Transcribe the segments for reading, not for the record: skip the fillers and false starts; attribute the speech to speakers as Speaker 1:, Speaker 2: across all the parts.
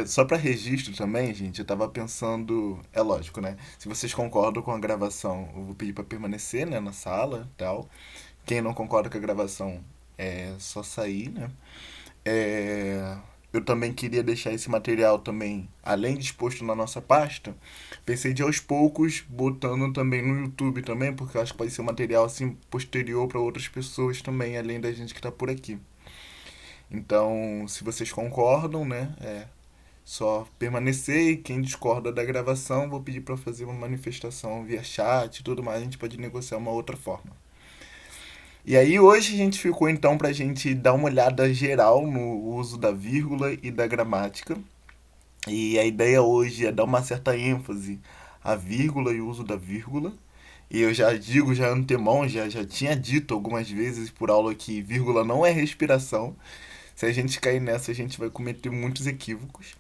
Speaker 1: Só para registro também, gente, eu tava pensando, é lógico, né? Se vocês concordam com a gravação, eu vou pedir para permanecer, né, na sala, e tal. Quem não concorda com a gravação é só sair, né? É, eu também queria deixar esse material também, além de exposto na nossa pasta, pensei de aos poucos botando também no YouTube também, porque eu acho que vai ser um material assim posterior para outras pessoas também, além da gente que está por aqui. Então, se vocês concordam, né, só permanecer e quem discorda da gravação, vou pedir para fazer uma manifestação via chat e tudo mais, a gente pode negociar uma outra forma. E aí hoje a gente ficou então pra gente dar uma olhada geral no uso da vírgula e da gramática. E a ideia hoje é dar uma certa ênfase à vírgula e o uso da vírgula. E eu já digo já antemão, já tinha dito algumas vezes por aula que vírgula não é respiração. Se a gente cair nessa, a gente vai cometer muitos equívocos.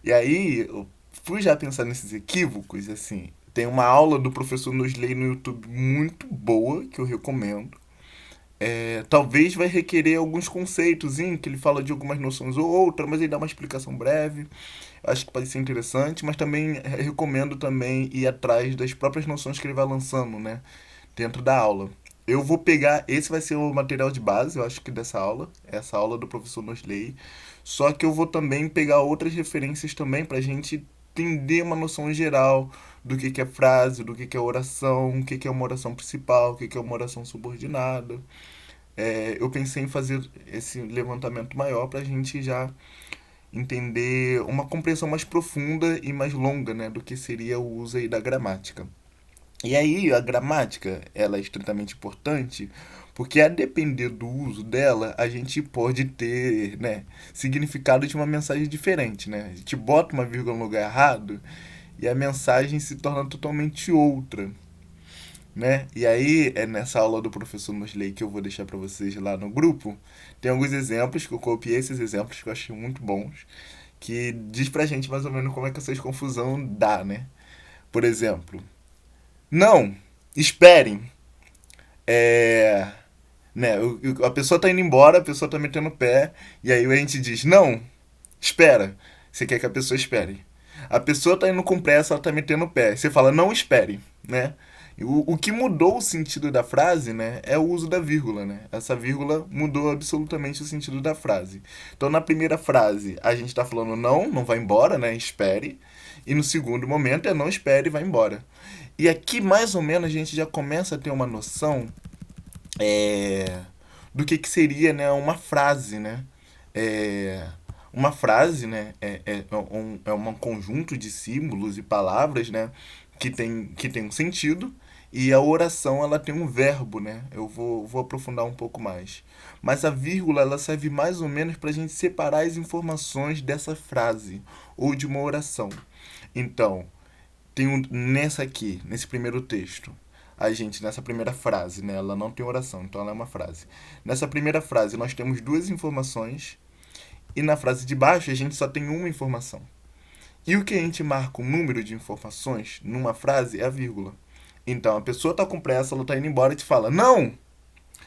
Speaker 1: E aí, eu fui já pensar nesses equívocos, assim. Tem uma aula do professor Nosley no YouTube muito boa, que eu recomendo. Talvez vai requerer alguns conceitos, que ele fala de algumas noções ou outra, mas ele dá uma explicação breve. Acho que pode ser interessante, mas também recomendo também ir atrás das próprias noções que ele vai lançando, né, dentro da aula. Eu vou pegar, esse vai ser o material de base, eu acho que dessa aula, essa aula do professor Nosley. Só que eu vou também pegar outras referências também pra gente entender uma noção geral do que é frase, do que é oração, o que é uma oração principal, o que é uma oração subordinada. Eu pensei em fazer esse levantamento maior para a gente já entender uma compreensão mais profunda e mais longa, né, do que seria o uso aí da gramática. E aí a gramática, ela é estritamente importante porque a depender do uso dela, a gente pode ter, né, significado de uma mensagem diferente, né? A gente bota uma vírgula no lugar errado e a mensagem se torna totalmente outra, né? E aí, é nessa aula do professor Nosley que eu vou deixar para vocês lá no grupo, tem alguns exemplos que eu copiei esses exemplos que eu achei muito bons, que diz pra gente mais ou menos como é que essa confusão dá, né? Por exemplo, não, esperem. É, né, a pessoa tá indo embora, a pessoa tá metendo o pé, e aí a gente diz: "Não, espera". Você quer que a pessoa espere. A pessoa tá indo com pressa, ela tá metendo o pé. Você fala: "Não espere", né? O que mudou o sentido da frase, né, é o uso da vírgula, né? Essa vírgula mudou absolutamente o sentido da frase. Então, na primeira frase, a gente está falando não, não vai embora, né? Espere. E no segundo momento é não espere e vai embora. E aqui, mais ou menos, a gente já começa a ter uma noção é, do que seria, né, uma frase, né? É, uma frase, né, é um conjunto de símbolos e palavras, né, que tem um sentido, e a oração ela tem um verbo, né? Eu vou aprofundar um pouco mais. Mas a vírgula ela serve mais ou menos para a gente separar as informações dessa frase ou de uma oração. Então, tem nessa aqui, nesse primeiro texto, a gente, nessa primeira frase, né? Ela não tem oração, então ela é uma frase. Nessa primeira frase, nós temos duas informações, e na frase de baixo, a gente só tem uma informação. E o que a gente marca o número de informações numa frase é a vírgula. Então, a pessoa tá com pressa, ela tá indo embora e te fala: "Não,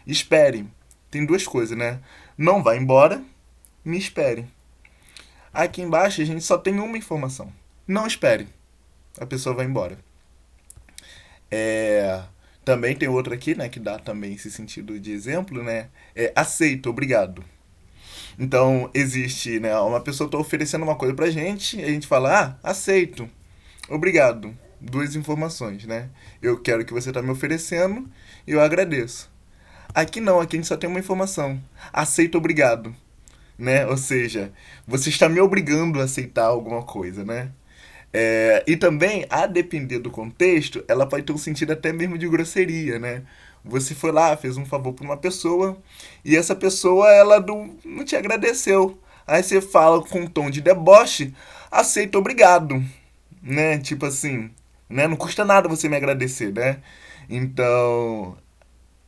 Speaker 1: espere". Tem duas coisas, né? Não vá embora, me espere. Aqui embaixo, a gente só tem uma informação. Não espere. A pessoa vai embora. É, também tem outra aqui, né, que dá também esse sentido de exemplo, né? Aceito, obrigado. Então, existe, né, uma pessoa está oferecendo uma coisa pra gente, e a gente fala, aceito, obrigado. Duas informações, né? Eu quero que você está me oferecendo e eu agradeço. Aqui não, aqui a gente só tem uma informação. Aceito, obrigado, né? Ou seja, você está me obrigando a aceitar alguma coisa, né? E também, a depender do contexto, ela pode ter um sentido até mesmo de grosseria, né? Você foi lá, fez um favor para uma pessoa e essa pessoa ela não te agradeceu. Aí você fala com um tom de deboche, aceito, obrigado, né? Tipo assim, né? Não custa nada você me agradecer, né? Então,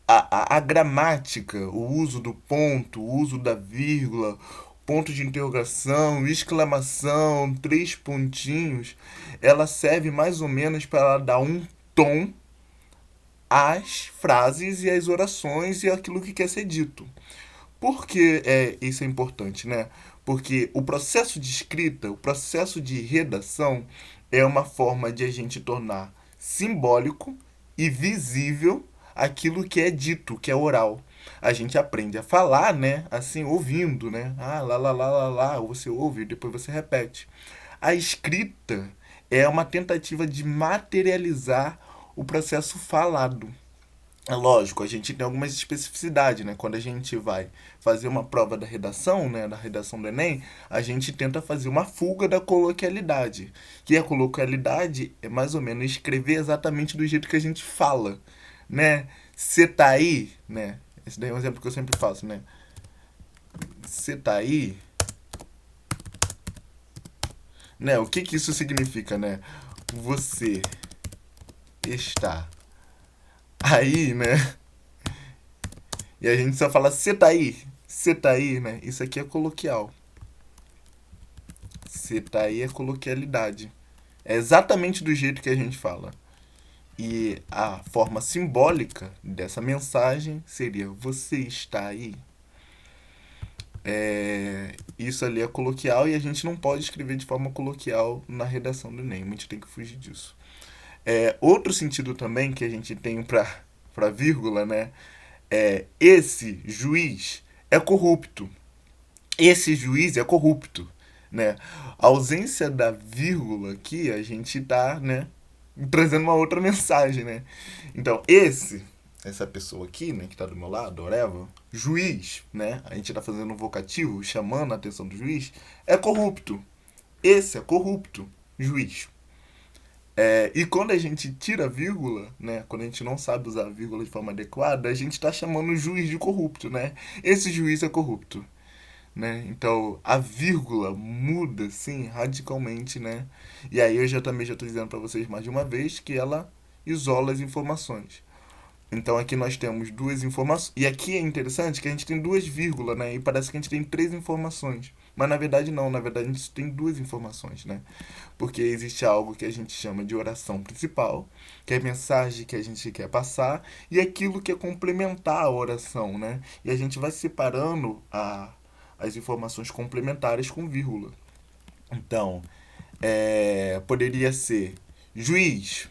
Speaker 1: a gramática, o uso do ponto, o uso da vírgula, ponto de interrogação, exclamação, três pontinhos, ela serve mais ou menos para dar um tom às frases e às orações e aquilo que quer ser dito. Por que isso é importante, né? Porque o processo de escrita, o processo de redação é uma forma de a gente tornar simbólico e visível aquilo que é dito, que é oral. A gente aprende a falar, né? Assim, ouvindo, né? Ah, lá, lá, lá, lá, lá. Você ouve e depois você repete. A escrita é uma tentativa de materializar o processo falado. É lógico, a gente tem algumas especificidades, né? Quando a gente vai fazer uma prova da redação, né? Da redação do Enem, a gente tenta fazer uma fuga da coloquialidade. Que a coloquialidade é mais ou menos escrever exatamente do jeito que a gente fala, né? Você tá aí, né? Esse daí é um exemplo que eu sempre faço, né? Você tá aí, né? O que que isso significa, né? Você está aí, né? E a gente só fala, você tá aí, né? Isso aqui é coloquial. Você tá aí é coloquialidade. É exatamente do jeito que a gente fala. E a forma simbólica dessa mensagem seria você está aí. Isso ali é coloquial e a gente não pode escrever de forma coloquial na redação do Enem. A gente tem que fugir disso. Outro sentido também que a gente tem para vírgula, né? Esse juiz é corrupto. Esse juiz é corrupto, né? A ausência da vírgula aqui, a gente tá, né, trazendo uma outra mensagem, né? Então, essa pessoa aqui, né, que tá do meu lado, Oreva, juiz, né? A gente tá fazendo um vocativo, chamando a atenção do juiz, é corrupto. Esse é corrupto, juiz. E quando a gente tira a vírgula, né? Quando a gente não sabe usar a vírgula de forma adequada, a gente está chamando o juiz de corrupto, né? Esse juiz é corrupto, né? Então a vírgula muda, sim, radicalmente, né? E aí eu também já estou dizendo para vocês mais de uma vez que ela isola as informações. Então aqui nós temos duas informações. E aqui é interessante que a gente tem duas vírgulas, né? E parece que a gente tem três informações. Mas na verdade não, na verdade a gente tem duas informações, né? Porque existe algo que a gente chama de oração principal, que é a mensagem que a gente quer passar, e aquilo que é complementar a oração, né? E a gente vai separando as informações complementares com vírgula. Então, poderia ser juiz,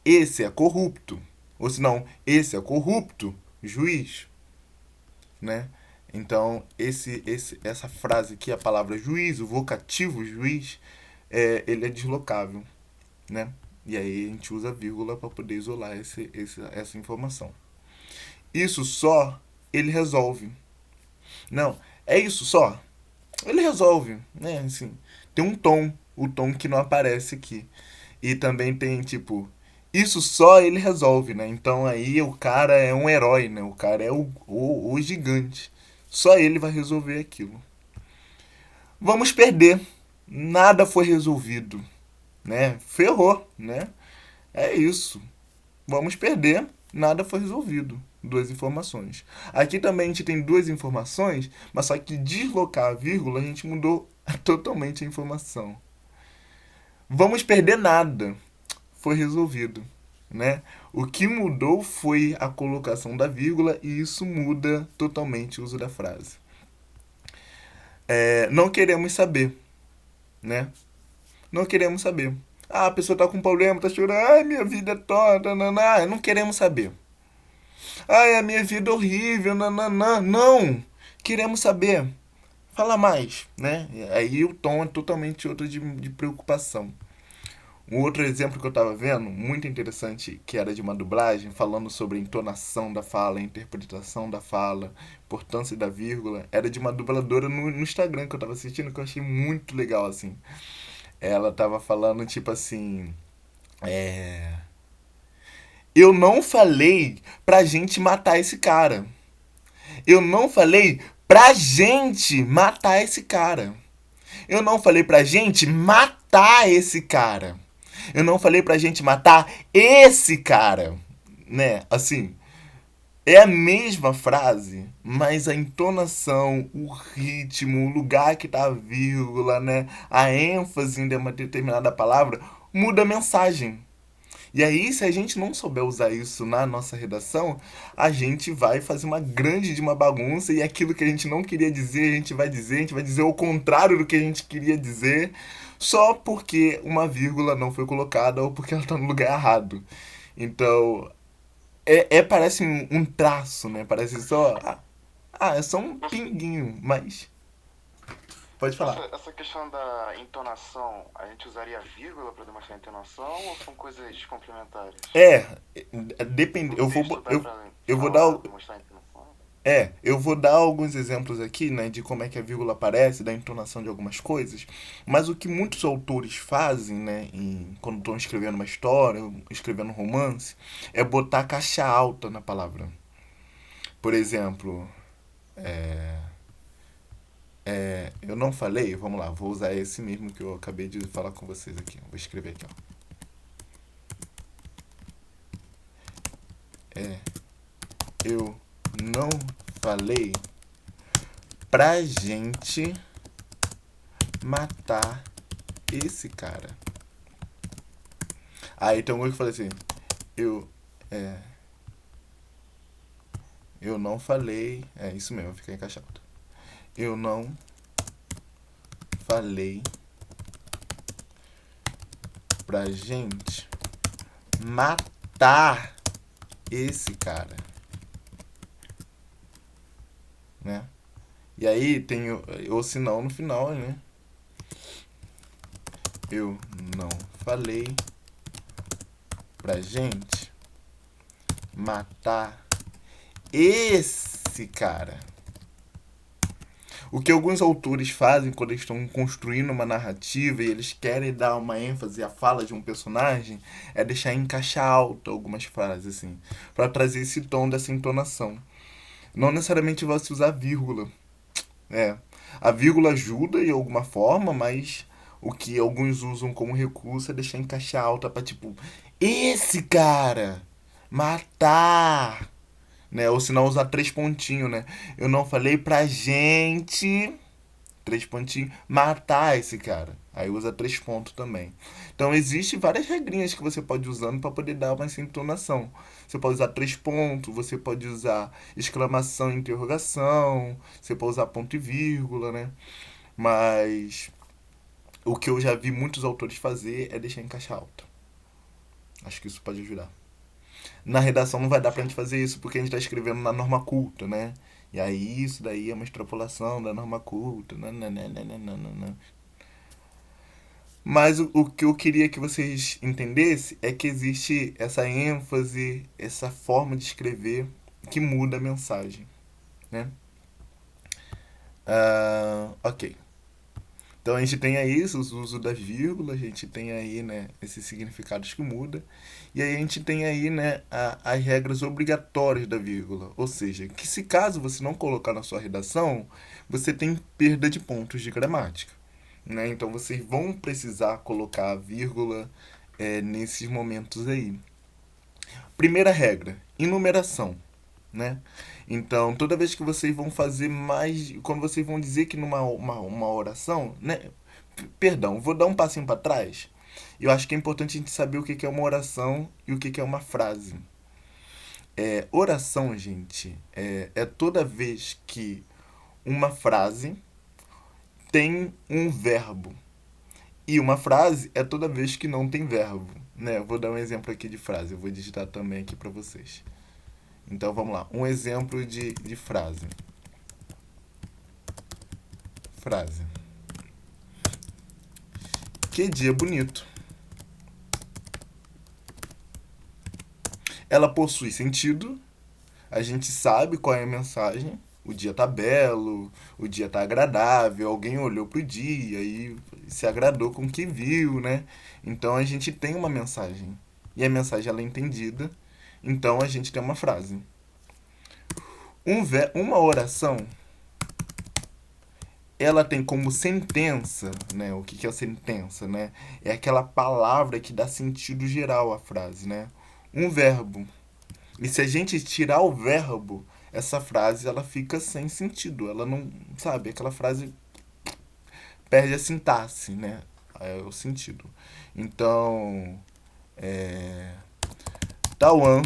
Speaker 1: esse é corrupto. Ou se não, esse é corrupto, juiz, né? Então, essa frase aqui, a palavra juiz, o vocativo juiz, ele é deslocável, né? E aí a gente usa a vírgula para poder isolar essa informação. Isso só ele resolve. Não, é isso só. Ele resolve, né? Assim, tem um tom, o tom que não aparece aqui. E também tem, tipo, isso só ele resolve, né? Então aí o cara é um herói, né? O cara é o gigante. Só ele vai resolver aquilo. Vamos perder. Nada foi resolvido, né? Ferrou, né? É isso. Vamos perder. Nada foi resolvido. Duas informações. Aqui também a gente tem duas informações, mas só que deslocar a vírgula a gente mudou totalmente a informação. Vamos perder nada. Foi resolvido, né? O que mudou foi a colocação da vírgula e isso muda totalmente o uso da frase. Não queremos saber, né? Não queremos saber. Ah, a pessoa tá com problema, tá chorando. Ai, minha vida é torta, naná. Não queremos saber. Ai, a minha vida é horrível, nananã. Não! Queremos saber. Fala mais, né? Aí o tom é totalmente outro de preocupação. Um outro exemplo que eu estava vendo, muito interessante, que era de uma dublagem, falando sobre a entonação da fala, a interpretação da fala, importância da vírgula, era de uma dubladora no Instagram que eu estava assistindo, que eu achei muito legal, assim. Ela estava falando, tipo assim, é... Eu não falei pra gente matar esse cara. Eu não falei pra gente matar esse cara. Eu não falei pra gente matar esse cara. Eu não falei pra gente matar esse cara, né? Assim, é a mesma frase, mas a entonação, o ritmo, o lugar que tá a vírgula, né? A ênfase em uma determinada palavra muda a mensagem. E aí, se a gente não souber usar isso na nossa redação, a gente vai fazer uma grande de uma bagunça e aquilo que a gente não queria dizer, a gente vai dizer o contrário do que a gente queria dizer, só porque uma vírgula não foi colocada ou porque ela está no lugar errado. Então, parece um traço, né? Parece só. É só um
Speaker 2: Mas
Speaker 1: pinguinho, mas. Pode falar.
Speaker 2: essa questão da entonação, a gente usaria vírgula para demonstrar a entonação ou são coisas complementares?
Speaker 1: É, depende.
Speaker 2: No texto dá para
Speaker 1: Eu vou dar.
Speaker 2: falar, demonstrar a entonação?
Speaker 1: Eu vou dar alguns exemplos aqui, né, de como é que a vírgula aparece, da entonação de algumas coisas, mas o que muitos autores fazem, né, quando estão escrevendo uma história, escrevendo um romance, é botar caixa alta na palavra. Por exemplo, eu não falei, vamos lá, vou usar esse mesmo que eu acabei de falar com vocês aqui. Vou escrever aqui, ó. Eu não falei pra gente matar esse cara. Aí tem um que fala assim, eu, é, eu não falei, é isso mesmo, fica encaixado. Eu não falei pra gente matar esse cara, né? E aí tem ou se não no final, né? Eu não falei pra gente matar esse cara. O que alguns autores fazem quando eles estão construindo uma narrativa e eles querem dar uma ênfase à fala de um personagem é deixar em caixa alta algumas frases, assim, para trazer esse tom dessa entonação. Não necessariamente vai se usar vírgula. É. A vírgula ajuda de alguma forma, mas o que alguns usam como recurso é deixar em caixa alta pra tipo, esse cara matar, né? Ou se não usar três pontinhos, né? Eu não falei pra gente, três pontinhos, matar esse cara. Aí usa três pontos também. Então existe várias regrinhas que você pode ir usando para poder dar uma essa entonação. Você pode usar três pontos, você pode usar exclamação e interrogação, você pode usar ponto e vírgula, né? Mas o que eu já vi muitos autores fazer é deixar em caixa alta. Acho que isso pode ajudar. Na redação não vai dar pra gente
Speaker 2: Sim.
Speaker 1: fazer isso porque a gente tá escrevendo na norma culta, né? E aí isso daí é uma extrapolação da norma culta. Nananana. Mas o que eu queria que vocês entendessem é que existe essa ênfase, essa forma de escrever que muda a mensagem, né? Ok. Então a gente tem aí o uso das vírgulas, a gente tem aí, né, esses significados que muda, e aí a gente tem aí, né, as regras obrigatórias da vírgula, ou seja, que se caso você não colocar na sua redação, você tem perda de pontos de gramática, né? Então vocês vão precisar colocar a vírgula nesses momentos aí. Primeira regra, enumeração, né? Então, toda vez que vocês vão fazer mais. Quando vocês vão dizer que numa uma oração, né? Perdão, vou dar um passinho para trás. Eu acho que é importante a gente saber o que é uma oração e o que é uma frase. Oração, gente, é toda vez que uma frase tem um verbo. E uma frase é toda vez que não tem verbo. Né? Eu vou dar um exemplo aqui de frase. Eu vou digitar também aqui para vocês. Então vamos lá. Um exemplo de frase. Frase. Que dia bonito. Ela possui sentido. A gente sabe qual é a mensagem. O dia tá belo, o dia tá agradável, alguém olhou pro dia e se agradou com o que viu, né? Então a gente tem uma mensagem. E a mensagem ela é entendida. Então a gente tem uma frase. Uma oração ela tem como sentença, né? O que é a sentença, né? É aquela palavra que dá sentido geral à frase, né? Um verbo. E se a gente tirar o verbo, essa frase ela fica sem sentido. Ela não, sabe, aquela frase perde a sintaxe, né? É o sentido. Então, Tauan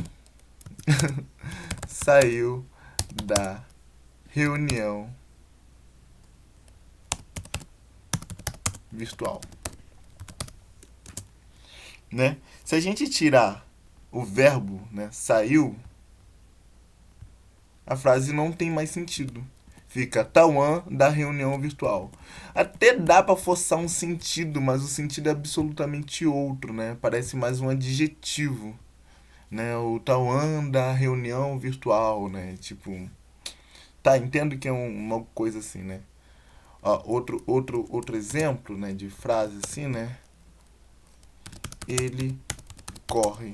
Speaker 1: saiu da reunião virtual, né? Se a gente tirar o verbo, né, saiu, a frase não tem mais sentido. Fica Tauan da reunião virtual. Até dá para forçar um sentido, mas o sentido é absolutamente outro, né? Parece mais um adjetivo, né? O Tauan da reunião virtual, né? Tipo, tá, entendo que é uma coisa assim, né? Ó, outro exemplo, né, de frase assim, né? Ele corre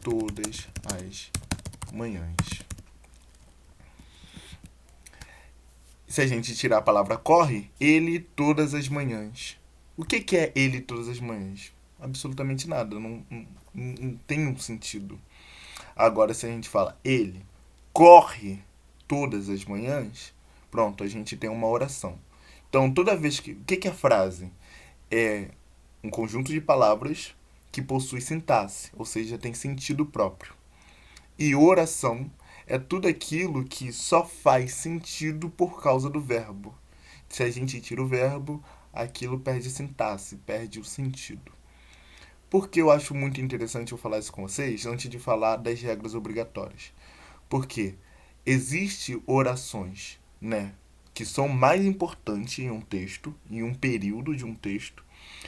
Speaker 1: todas as manhãs. Se a gente tirar a palavra corre, ele todas as manhãs. O que é ele todas as manhãs? Absolutamente nada, não tem um sentido. Agora, se a gente fala ele corre todas as manhãs, pronto, a gente tem uma oração. Então, toda vez que. O que é frase? É um conjunto de palavras que possui sintaxe, ou seja, tem sentido próprio. E oração é tudo aquilo que só faz sentido por causa do verbo. Se a gente tira o verbo, aquilo perde sintaxe, perde o sentido. Por que eu acho muito interessante eu falar isso com vocês antes de falar das regras obrigatórias? Porque existe orações, né, que são mais importantes em um texto, em um período de um texto,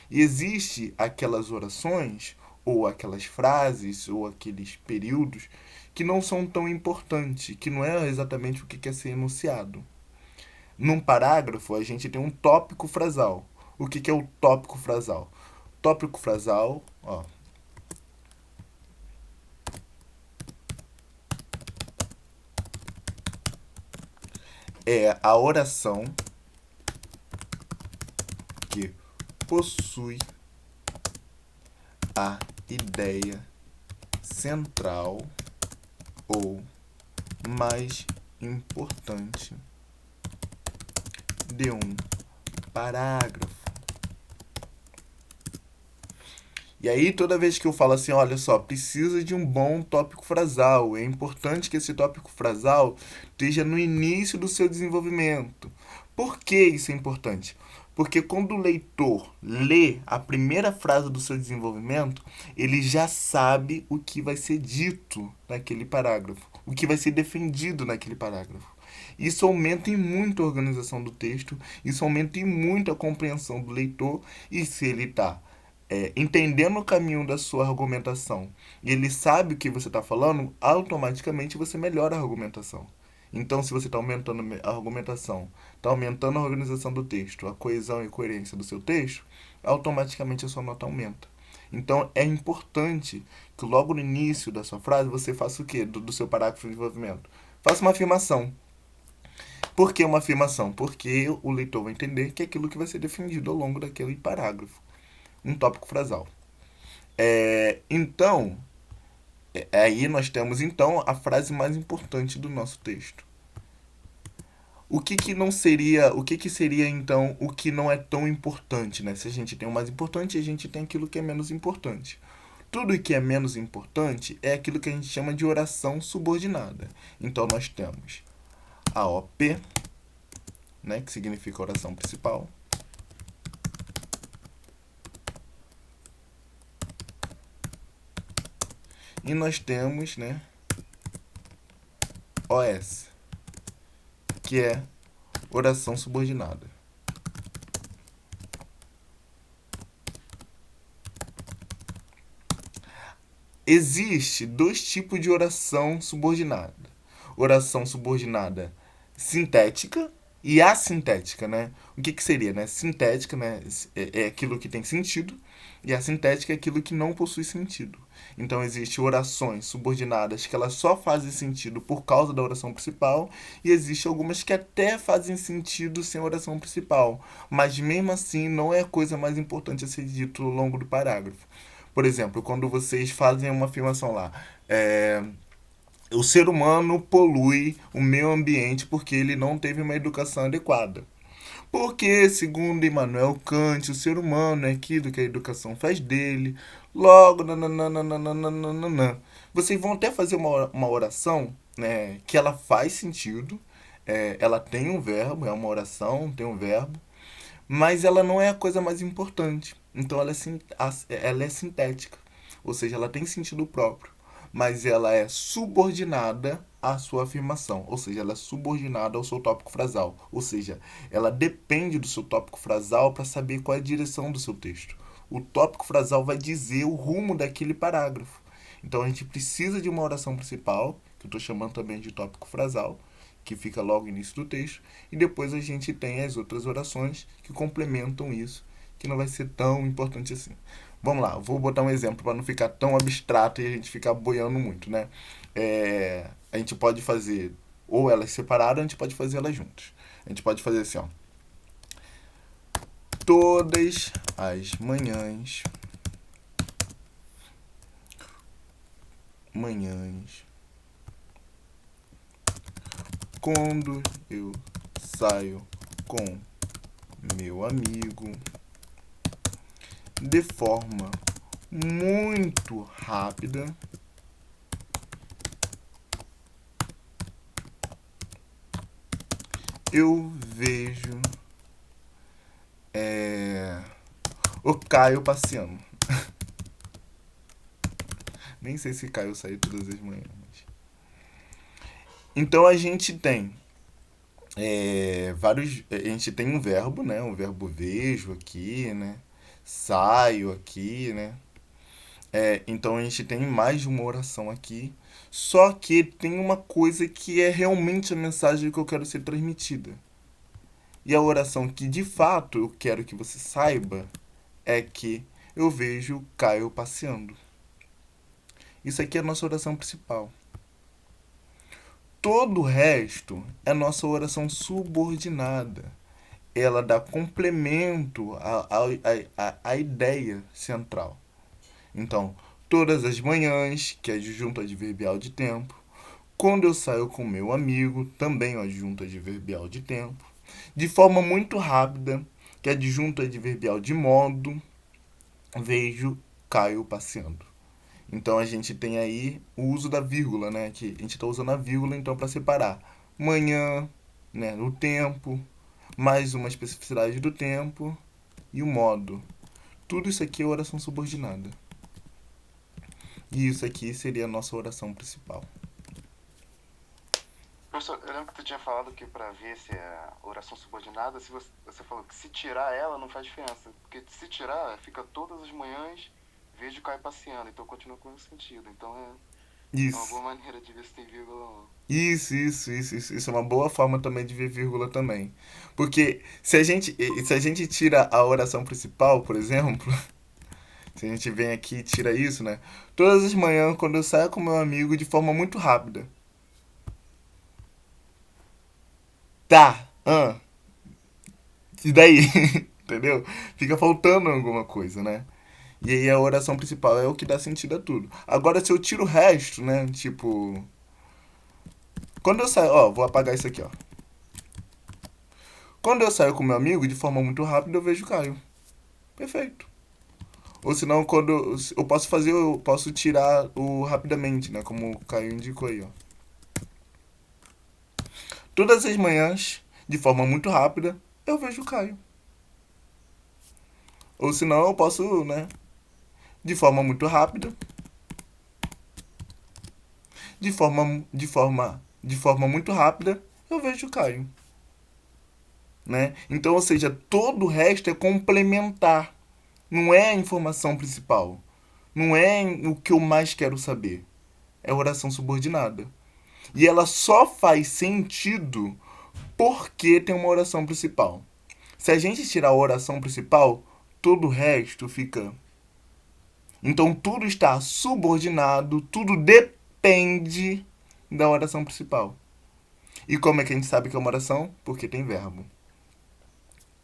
Speaker 1: e existe aquelas orações ou aquelas frases ou aqueles períodos que não são tão importantes, que não é exatamente o que quer ser enunciado. Num parágrafo, a gente tem um tópico frasal. O que é o tópico frasal? Tópico frasal, ó, é a oração que possui a ideia central ou mais importante de um parágrafo. E aí, toda vez que eu falo assim, olha só, precisa de um bom tópico frasal, é importante que esse tópico frasal esteja no início do seu desenvolvimento. Por que isso é importante? Porque quando o leitor lê a primeira frase do seu desenvolvimento, ele já sabe o que vai ser dito naquele parágrafo, o que vai ser defendido naquele parágrafo. Isso aumenta em muito a organização do texto, isso aumenta em muito a compreensão do leitor, e se ele está entendendo o caminho da sua argumentação e ele sabe o que você está falando, automaticamente você melhora a argumentação. Então, se você está aumentando a argumentação, está aumentando a organização do texto, a coesão e coerência do seu texto, automaticamente a sua nota aumenta. Então, é importante que logo no início da sua frase você faça o quê? Do seu parágrafo de desenvolvimento. Faça uma afirmação. Por que uma afirmação? Porque o leitor vai entender que é aquilo que vai ser defendido ao longo daquele parágrafo. Um tópico frasal. Então, aí nós temos então a frase mais importante do nosso texto. O que não seria, o que seria então o que não é tão importante, né? Se a gente tem o mais importante, a gente tem aquilo que é menos importante. Tudo que é menos importante é aquilo que a gente chama de oração subordinada. Então nós temos a OP, né, que significa oração principal. E nós temos, né, OS, que é oração subordinada. Existe dois tipos de oração subordinada. Oração subordinada sintética e assintética, né? O que seria, né? Sintética, né, é aquilo que tem sentido, e assintética é aquilo que não possui sentido. Então, existem orações subordinadas que elas só fazem sentido por causa da oração principal, e existem algumas que até fazem sentido sem oração principal, mas mesmo assim não é a coisa mais importante a ser dito ao longo do parágrafo. Por exemplo, quando vocês fazem uma afirmação lá, o ser humano polui o meio ambiente porque ele não teve uma educação adequada. Porque, segundo Immanuel Kant, o ser humano é aquilo que a educação faz dele. Logo, nananana. Vocês vão até fazer uma oração, né, que ela faz sentido. Ela tem um verbo, é uma oração, tem um verbo. Mas ela não é a coisa mais importante. Então ela é sintética. Ou seja, ela tem sentido próprio. Mas ela é subordinada à sua afirmação. Ou seja, ela é subordinada ao seu tópico frasal. Ou seja, ela depende do seu tópico frasal para saber qual é a direção do seu texto. O tópico frasal vai dizer o rumo daquele parágrafo. Então a gente precisa de uma oração principal, que eu estou chamando também de tópico frasal, que fica logo no início do texto, e depois a gente tem as outras orações que complementam isso, que não vai ser tão importante assim. Vamos lá, vou botar um exemplo para não ficar tão abstrato e a gente ficar boiando muito, né? A gente pode fazer ou elas separadas, ou a gente pode fazer elas juntas. A gente pode fazer assim, ó. Todas as manhãs, quando eu saio com meu amigo, de forma muito rápida, eu vejo o Caio passeando. Nem sei se Caio sai todas as manhãs. Então a gente tem vários. A gente tem um verbo, né? Um verbo vejo aqui, né? Saio aqui, né? Então a gente tem mais de uma oração aqui. Só que tem uma coisa que é realmente a mensagem que eu quero ser transmitida. E a oração que de fato eu quero que você saiba é que eu vejo Caio passeando. Isso aqui é a nossa oração principal. Todo o resto é nossa oração subordinada. Ela dá complemento à ideia central. Então, todas as manhãs, que é adjunto adverbial de tempo. Quando eu saio com meu amigo, também o adjunto adverbial de tempo. De forma muito rápida, que é adjunto adverbial de modo, vejo Caio passeando. Então a gente tem aí o uso da vírgula, né? Que a gente está usando a vírgula então para separar manhã, né? O tempo, mais uma especificidade do tempo e o modo. Tudo isso aqui é oração subordinada. E isso aqui seria a nossa oração principal.
Speaker 2: Professor, eu lembro que tu tinha falado que para ver se é oração subordinada, se você falou que se tirar ela não faz diferença. Porque se tirar, fica todas as manhãs, vejo Caio passeando, então continua com o sentido. Então é uma
Speaker 1: Isso.
Speaker 2: boa maneira de ver se tem vírgula ou não.
Speaker 1: Isso é uma boa forma também de ver vírgula também. Porque se a gente tira a oração principal, por exemplo, se a gente vem aqui e tira isso, né? Todas as manhãs, quando eu saio com meu amigo de forma muito rápida. Tá, e daí? Entendeu? Fica faltando alguma coisa, né? E aí a oração principal é o que dá sentido a tudo. Agora, se eu tiro o resto, né? Tipo. Quando eu saio. Ó, vou apagar isso aqui, ó. Quando eu saio com meu amigo, de forma muito rápida, eu vejo o Caio. Perfeito. Ou senão, quando eu posso fazer, eu posso tirar o rapidamente, né? Como o Caio indicou aí, ó. Todas as manhãs, de forma muito rápida, eu vejo o Caio. Ou senão, eu posso, né? De forma muito rápida, de forma muito rápida, eu vejo o Caio. Né? Então, ou seja, todo o resto é complementar. Não é a informação principal. Não é o que eu mais quero saber. É oração subordinada. E ela só faz sentido porque tem uma oração principal. Se a gente tirar a oração principal, todo o resto fica. Então tudo está subordinado, tudo depende da oração principal. E como é que a gente sabe que é uma oração? Porque tem verbo.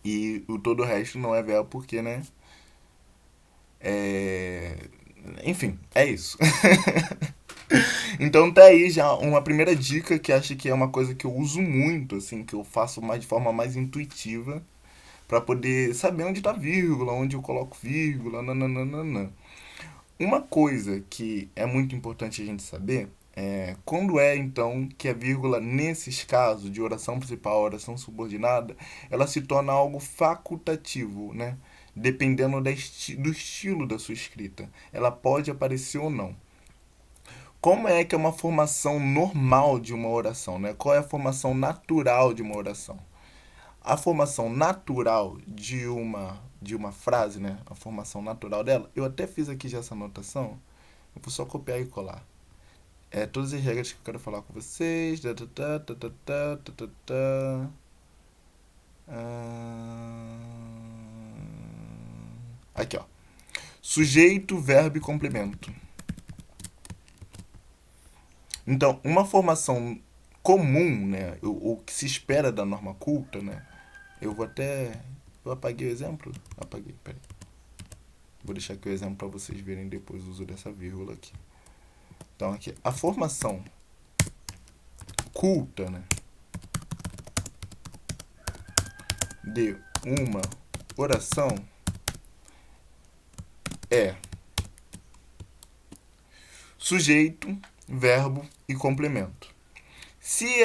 Speaker 1: E o todo o resto não é verbo porque, né? Enfim, é isso. Então tá aí já uma primeira dica que acho que é uma coisa que eu uso muito, assim, que eu faço mais de forma mais intuitiva, para poder saber onde está vírgula, onde eu coloco vírgula, nananana. Uma coisa que é muito importante a gente saber é quando é então que a vírgula, nesses casos de oração principal, oração subordinada, ela se torna algo facultativo, né? Dependendo do estilo da sua escrita. Ela pode aparecer ou não. Como é que é uma formação normal de uma oração, né? Qual é a formação natural de uma oração? A formação natural de uma frase, né? A formação natural dela, eu até fiz aqui já essa anotação. Eu vou só copiar e colar. Todas as regras que eu quero falar com vocês. Aqui, ó. Sujeito, verbo e complemento. Então, uma formação comum, né? O que se espera da norma culta, né? Eu vou até. Eu apaguei o exemplo? Apaguei, peraí. Vou deixar aqui o exemplo para vocês verem depois o uso dessa vírgula aqui. Então, aqui. A formação culta, né? De uma oração é sujeito, verbo e complemento. Se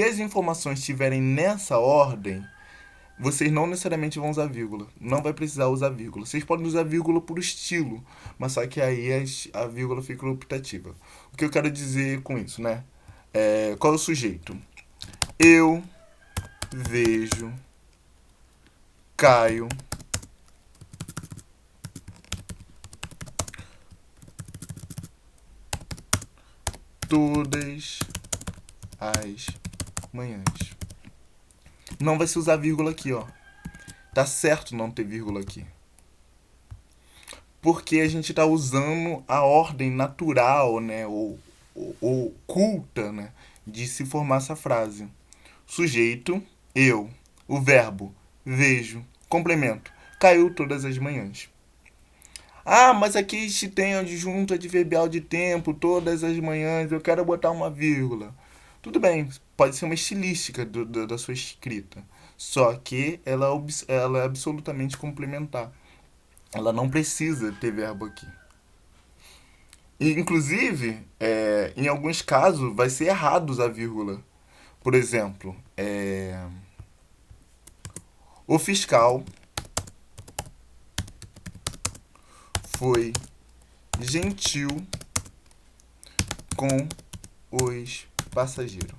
Speaker 1: as informações estiverem nessa ordem, vocês não necessariamente vão usar vírgula. Não vai precisar usar vírgula. Vocês podem usar vírgula por estilo, mas só que aí a vírgula fica optativa. O que eu quero dizer com isso, né? Qual é o sujeito? Eu vejo Caio todas as manhãs. Não vai se usar vírgula aqui, ó. Tá certo não ter vírgula aqui. Porque a gente tá usando a ordem natural, né? Ou culta, né? De se formar essa frase. Sujeito, eu. O verbo, vejo. Complemento, caiu todas as manhãs. Ah, mas aqui se tem adjunto adverbial de tempo, todas as manhãs, eu quero botar uma vírgula. Tudo bem, pode ser uma estilística da sua escrita. Só que ela é absolutamente complementar. Ela não precisa ter verbo aqui. E, inclusive, em alguns casos, vai ser errado usar vírgula. Por exemplo, o fiscal foi gentil com os passageiros.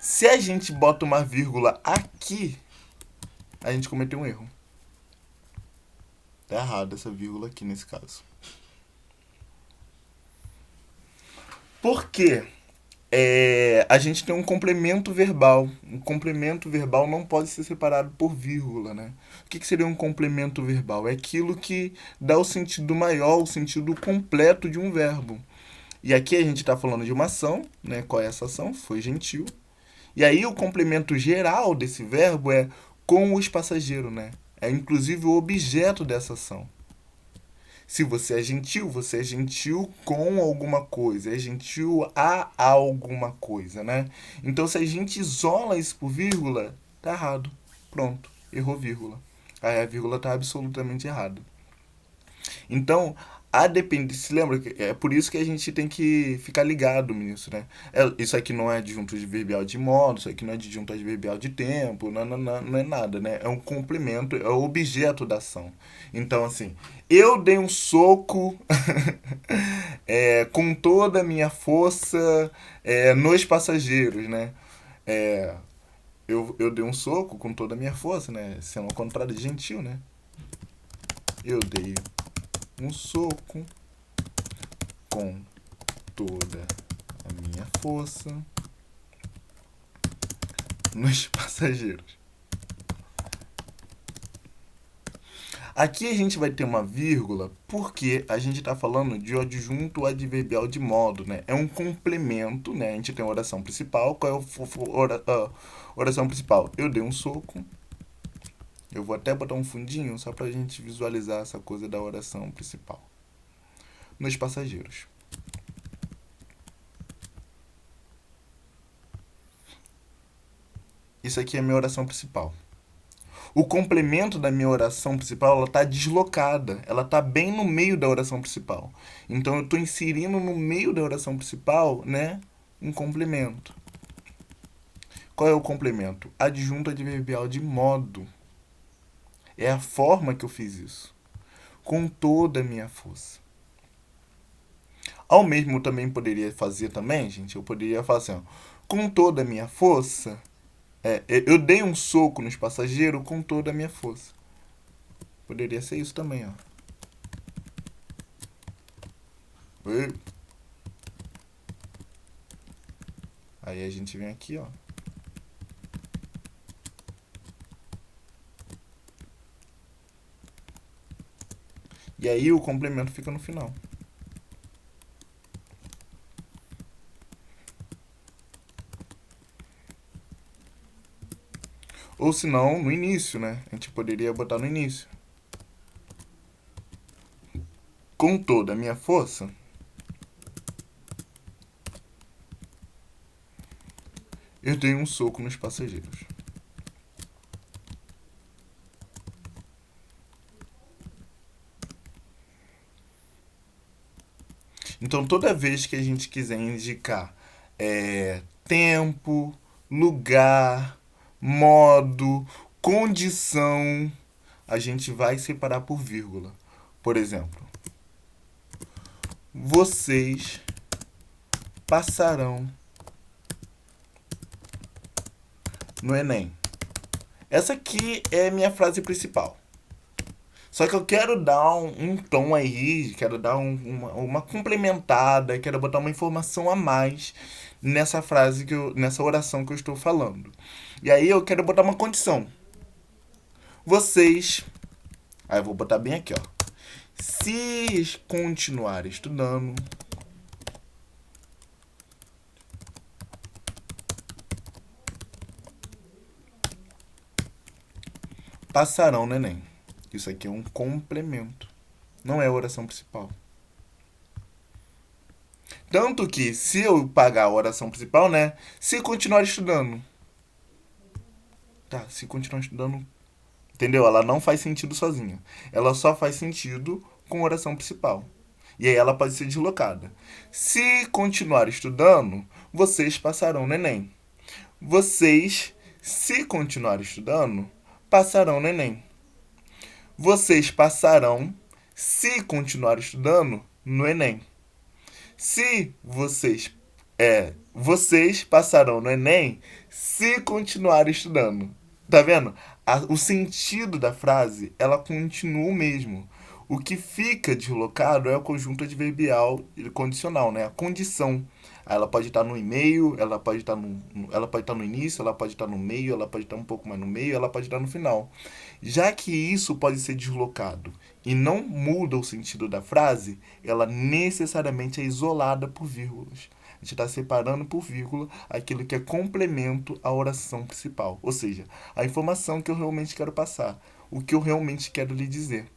Speaker 1: Se a gente bota uma vírgula aqui, a gente cometeu um erro. Tá errado essa vírgula aqui nesse caso. Por quê? A gente tem um complemento verbal. Um complemento verbal não pode ser separado por vírgula, né? O que seria um complemento verbal? É aquilo que dá o sentido maior, o sentido completo de um verbo. E aqui a gente está falando de uma ação, né? Qual é essa ação? Foi gentil. E aí o complemento geral desse verbo é com os passageiros, né? É inclusive o objeto dessa ação. Se você é gentil com alguma coisa, é gentil a alguma coisa, né? Então, se a gente isola isso por vírgula, tá errado. Pronto, errou vírgula. Aí a vírgula tá absolutamente errada. Então, a depender, se lembra que é por isso que a gente tem que ficar ligado nisso, né? Isso aqui não é adjunto adverbial de modo, isso aqui não é adjunto adverbial de tempo, não é nada, né? É um complemento, é o objeto da ação. Então, assim, eu dei um soco com toda a minha força nos passageiros, né? Eu dei um soco com toda a minha força, né? Sendo ao contrário de gentil, né? Eu dei um soco com toda a minha força nos passageiros. Aqui a gente vai ter uma vírgula porque a gente está falando de adjunto adverbial de modo, né? É um complemento, né? A gente tem a oração principal. Qual é a oração principal? Eu dei um soco. Eu vou até botar um fundinho só para a gente visualizar essa coisa da oração principal. Nos passageiros. Isso aqui é a minha oração principal. O complemento da minha oração principal, ela está deslocada. Ela está bem no meio da oração principal. Então eu estou inserindo no meio da oração principal, né, um complemento. Qual é o complemento? Adjunto adverbial de modo. É a forma que eu fiz isso. Com toda a minha força. Ao mesmo eu também poderia fazer também, gente, eu poderia falar assim, ó, com toda a minha força, eu dei um soco nos passageiros com toda a minha força. Poderia ser isso também, ó. Aí a gente vem aqui, ó. E aí o complemento fica no final. Ou se não, no início, né? A gente poderia botar no início. Com toda a minha força, eu dei um soco nos passageiros. Então, toda vez que a gente quiser indicar tempo, lugar, modo, condição, a gente vai separar por vírgula. Por exemplo, vocês passarão no Enem. Essa aqui é a minha frase principal. Só que eu quero dar um tom aí, quero dar uma complementada, quero botar uma informação a mais nessa frase, nessa oração que eu estou falando. E aí eu quero botar uma condição. Vocês. Aí eu vou botar bem aqui, ó. Se continuar estudando, passarão no Enem. Isso aqui é um complemento. Não é a oração principal. Tanto que, se eu pagar a oração principal, né? Se continuar estudando. Tá, se continuar estudando. Entendeu? Ela não faz sentido sozinha. Ela só faz sentido com a oração principal. E aí ela pode ser deslocada. Se continuar estudando, vocês passarão no Enem. Vocês, se continuar estudando, passarão no Enem. Vocês passarão, se continuar estudando, no Enem. Se vocês passarão no Enem se continuar estudando. Tá vendo? O sentido da frase, ela continua o mesmo. O que fica deslocado é o conjunto adverbial condicional, né? A condição. Ela pode estar no e-mail, ela pode estar no início, ela pode estar no meio, ela pode estar um pouco mais no meio, ela pode estar no final. Já que isso pode ser deslocado e não muda o sentido da frase, ela necessariamente é isolada por vírgulas. A gente está separando por vírgula aquilo que é complemento à oração principal. Ou seja, a informação que eu realmente quero passar, o que eu realmente quero lhe dizer.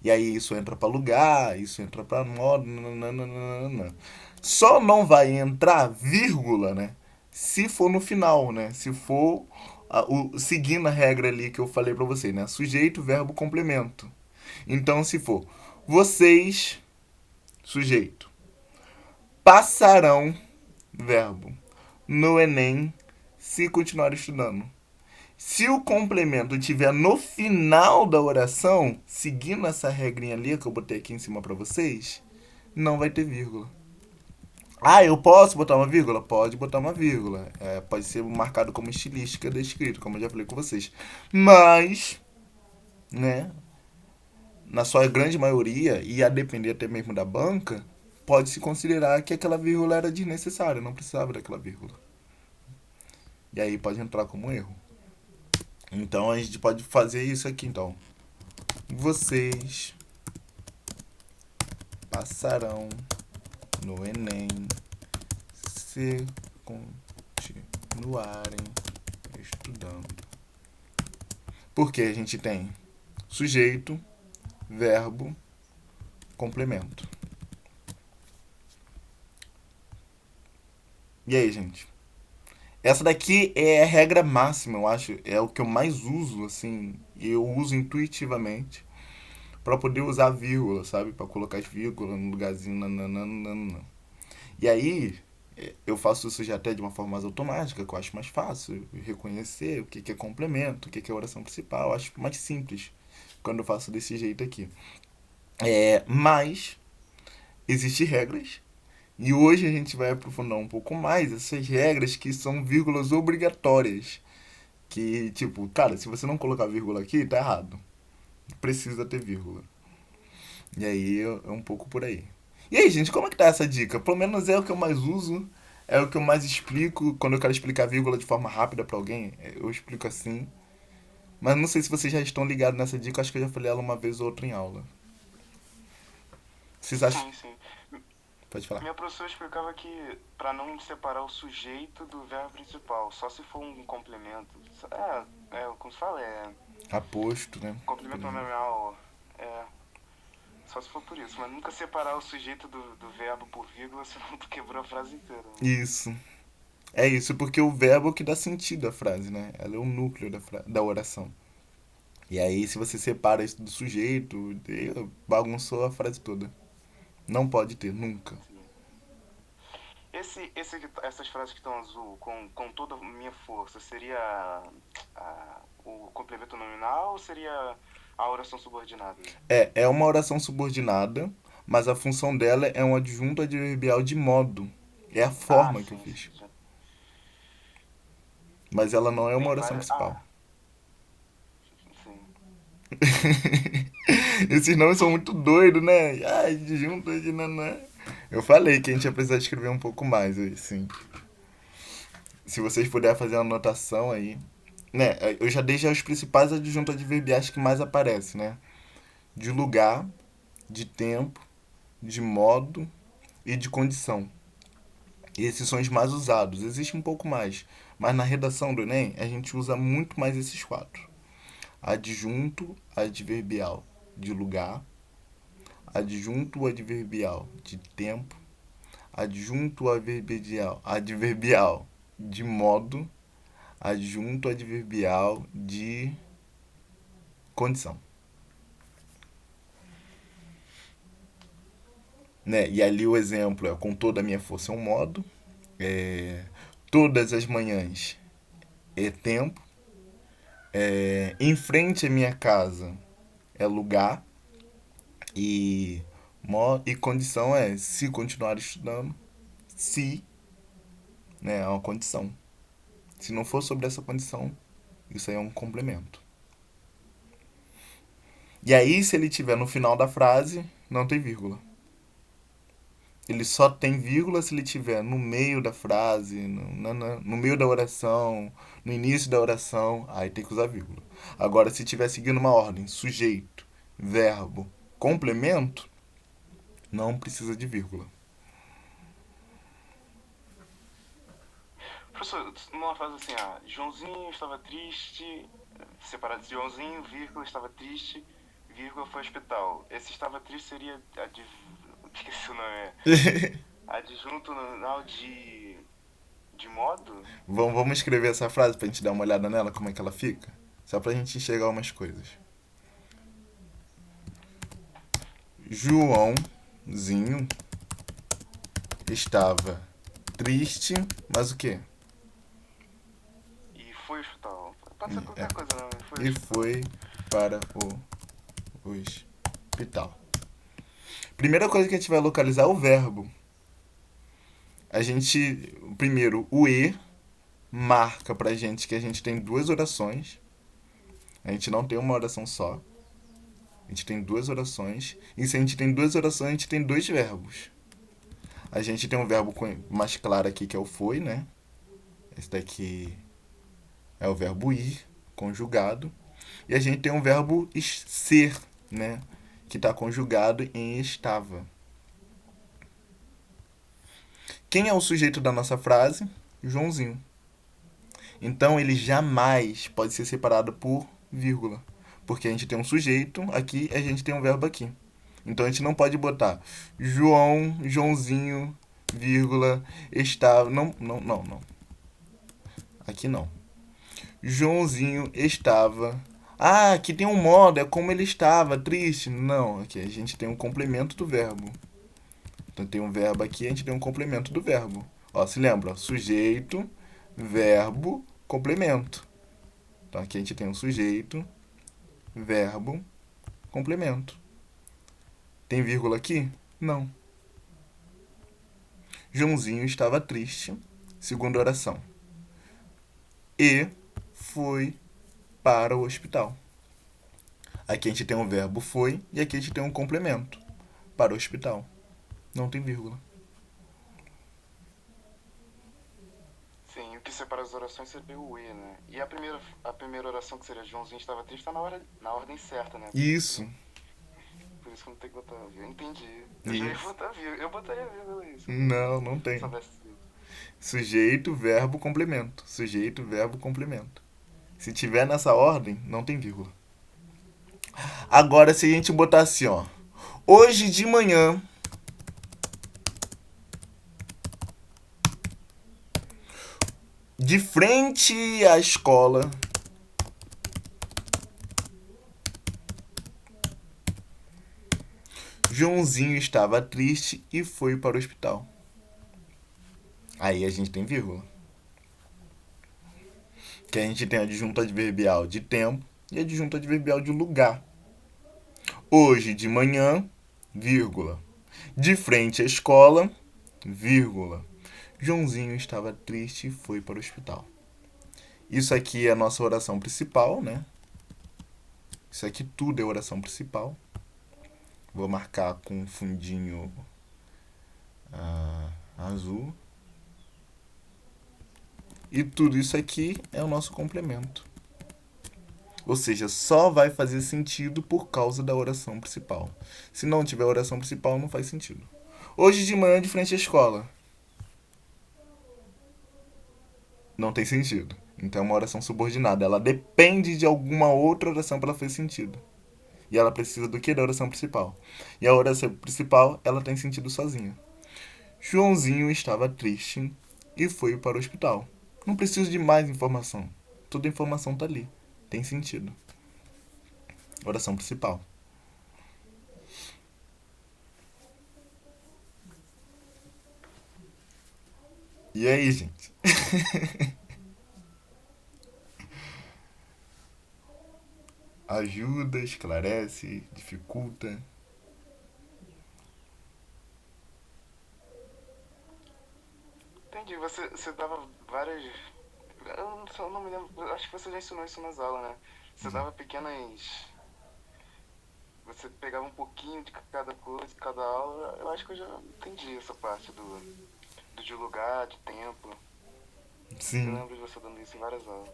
Speaker 1: E aí isso entra para lugar, isso entra para modo, nananana. Só não vai entrar vírgula, né? Se for no final, né? Se for seguindo a regra ali que eu falei para você, né? Sujeito, verbo, complemento. Então, se for vocês, sujeito, passarão, verbo, no Enem, se continuar estudando. Se o complemento estiver no final da oração, seguindo essa regrinha ali que eu botei aqui em cima para vocês, não vai ter vírgula. Ah, eu posso botar uma vírgula? Pode botar uma vírgula. Pode ser marcado como estilística da escrita, como eu já falei com vocês. Mas, né, na sua grande maioria, e a depender até mesmo da banca, pode-se considerar que aquela vírgula era desnecessária, não precisava daquela vírgula. E aí pode entrar como erro. Então a gente pode fazer isso aqui, então. Vocês passarão no Enem se continuarem estudando. Porque a gente tem sujeito, verbo, complemento. E aí, gente? Essa daqui é a regra máxima, eu acho. É o que eu mais uso, assim. E eu uso intuitivamente pra poder usar vírgula, sabe? Pra colocar as vírgulas no lugarzinho. Nananana. E aí, eu faço isso já até de uma forma mais automática, que eu acho mais fácil reconhecer o que é complemento, o que é oração principal. Eu acho mais simples quando eu faço desse jeito aqui. Mas, existem regras. E hoje a gente vai aprofundar um pouco mais essas regras que são vírgulas obrigatórias. Que, tipo, cara, se você não colocar vírgula aqui, tá errado. Precisa ter vírgula. E aí é um pouco por aí. E aí, gente, como é que tá essa dica? Pelo menos é o que eu mais uso, é o que eu mais explico. Quando eu quero explicar vírgula de forma rápida pra alguém, eu explico assim. Mas não sei se vocês já estão ligados nessa dica, acho que eu já falei ela uma vez ou outra em aula. Vocês acham?
Speaker 2: Sim, sim.
Speaker 1: Pode falar.
Speaker 2: Minha professora explicava que para não separar o sujeito do verbo principal, só se for um complemento. Como se fala,
Speaker 1: Aposto, né? Por
Speaker 2: complemento
Speaker 1: exemplo.
Speaker 2: nominal, é, só se for por isso, mas nunca separar o sujeito do verbo por vírgula, senão tu quebrou a frase inteira, né?
Speaker 1: Isso. É isso, porque o verbo é o que dá sentido à frase, né? Ela é o núcleo da oração. E aí, se você separa isso do sujeito, bagunçou a frase toda. Não pode ter, nunca.
Speaker 2: Sim. Essas frases que estão azul, com toda a minha força, seria o complemento nominal ou seria a oração subordinada?
Speaker 1: É uma oração subordinada, mas a função dela é um adjunto adverbial de modo. É a
Speaker 2: Ah,
Speaker 1: forma que eu
Speaker 2: sim,
Speaker 1: fiz.
Speaker 2: já
Speaker 1: Mas ela não é uma
Speaker 2: tem
Speaker 1: oração
Speaker 2: várias.
Speaker 1: principal.
Speaker 2: Sim.
Speaker 1: Esses nomes são muito doidos, né? Ai, adjunto de nanã. Eu falei que a gente ia precisar escrever um pouco mais aí, sim. Se vocês puderem fazer uma anotação aí. Né, eu já dei já os principais adjuntos adverbiais que mais aparecem, né? De lugar, de tempo, de modo e de condição. E esses são os mais usados. Existe um pouco mais, mas na redação do Enem a gente usa muito mais esses quatro: adjunto adverbial de lugar, adjunto adverbial de tempo, adjunto adverbial de modo, adjunto adverbial de condição. Né? E ali o exemplo é com toda a minha força é um modo, é, todas as manhãs é tempo, em frente à minha casa é lugar e, e condição é se continuar estudando, se, né, é uma condição. Se não for sobre essa condição, isso aí é um complemento. E aí, se ele tiver no final da frase, não tem vírgula. Ele só tem vírgula se ele tiver no meio da frase, no meio da oração, no início da oração, aí tem que usar vírgula. Agora, se tiver seguindo uma ordem, sujeito, verbo, complemento, não precisa de vírgula.
Speaker 2: Professor, numa frase assim, Joãozinho estava triste, separado de Joãozinho, vírgula, estava triste, vírgula, foi ao hospital. Esse estava triste seria esqueci o nome, adjunto nominal de modo?
Speaker 1: Vamos escrever essa frase pra gente dar uma olhada nela, como é que ela fica? Só pra gente enxergar umas coisas. Joãozinho estava triste, mas o quê?
Speaker 2: E foi ao hospital. Pode ser qualquer coisa, não, e foi ao
Speaker 1: E
Speaker 2: hospital.
Speaker 1: foi para o hospital. Primeira coisa que a gente vai localizar é o verbo. A gente, primeiro, o e marca pra gente que a gente tem duas orações. A gente não tem uma oração só. A gente tem duas orações. E se a gente tem duas orações, a gente tem dois verbos. A gente tem um verbo mais claro aqui, que é o foi, né? Esse daqui é o verbo ir, conjugado. E a gente tem um verbo ser, né? Que está conjugado em estava. Quem é o sujeito da nossa frase? Joãozinho. Então ele jamais pode ser separado por vírgula. Porque a gente tem um sujeito aqui e a gente tem um verbo aqui. Então a gente não pode botar João, Joãozinho, vírgula, estava. Não, não, não, não. Aqui não. Joãozinho estava. Ah, aqui tem um modo, é como ele estava, triste. Não, aqui a gente tem um complemento do verbo. Então tem um verbo aqui, a gente tem um complemento do verbo. Ó, se lembra? Ó, sujeito, verbo, complemento. Então aqui a gente tem um sujeito, verbo, complemento. Tem vírgula aqui? Não. Joãozinho estava triste. Segunda oração. E foi para o hospital. Aqui a gente tem um verbo foi e aqui a gente tem um complemento. Para o hospital. Não tem vírgula.
Speaker 2: Sim, o que separa as orações seria o E, né? E a primeira oração, que seria Joãozinho estava triste, tá na ordem certa, né?
Speaker 1: Isso.
Speaker 2: Por isso que eu não tenho que botar vírgula. Entendi. Eu já ia
Speaker 1: Isso.
Speaker 2: botar vírgula. Eu botaria vírgula aí,
Speaker 1: Não, não
Speaker 2: se eu
Speaker 1: tem.
Speaker 2: soubesse.
Speaker 1: Sujeito, verbo, complemento. Sujeito, verbo, complemento. Se tiver nessa ordem, não tem vírgula. Agora, se a gente botar assim, ó. Hoje de manhã, de frente à escola, Joãozinho estava triste e foi para o hospital. Aí a gente tem vírgula. Que a gente tem a adjunta adverbial de tempo e a adjunta adverbial de lugar. Hoje de manhã, vírgula. De frente à escola, vírgula. Joãozinho estava triste e foi para o hospital. Isso aqui é a nossa oração principal, né? Isso aqui tudo é oração principal. Vou marcar com um fundinho azul. E tudo isso aqui é o nosso complemento. Ou seja, só vai fazer sentido por causa da oração principal. Se não tiver oração principal, não faz sentido. Hoje de manhã, de frente à escola. Não tem sentido. Então é uma oração subordinada. Ela depende de alguma outra oração para ela fazer sentido. E ela precisa do que? Da oração principal. E a oração principal, ela tem sentido sozinha. Joãozinho estava triste e foi para o hospital. Não preciso de mais informação. Toda a informação tá ali. Tem sentido. Oração principal. E aí, gente? Ajuda, esclarece, dificulta.
Speaker 2: Entendi. Você dava várias. Eu não me lembro. Acho que você já ensinou isso nas aulas, né? Você dava pequenas. Você pegava um pouquinho de cada coisa, de cada aula. Eu acho que eu já entendi essa parte do de lugar, de tempo. Eu
Speaker 1: Sim.
Speaker 2: lembro de você dando isso em várias aulas.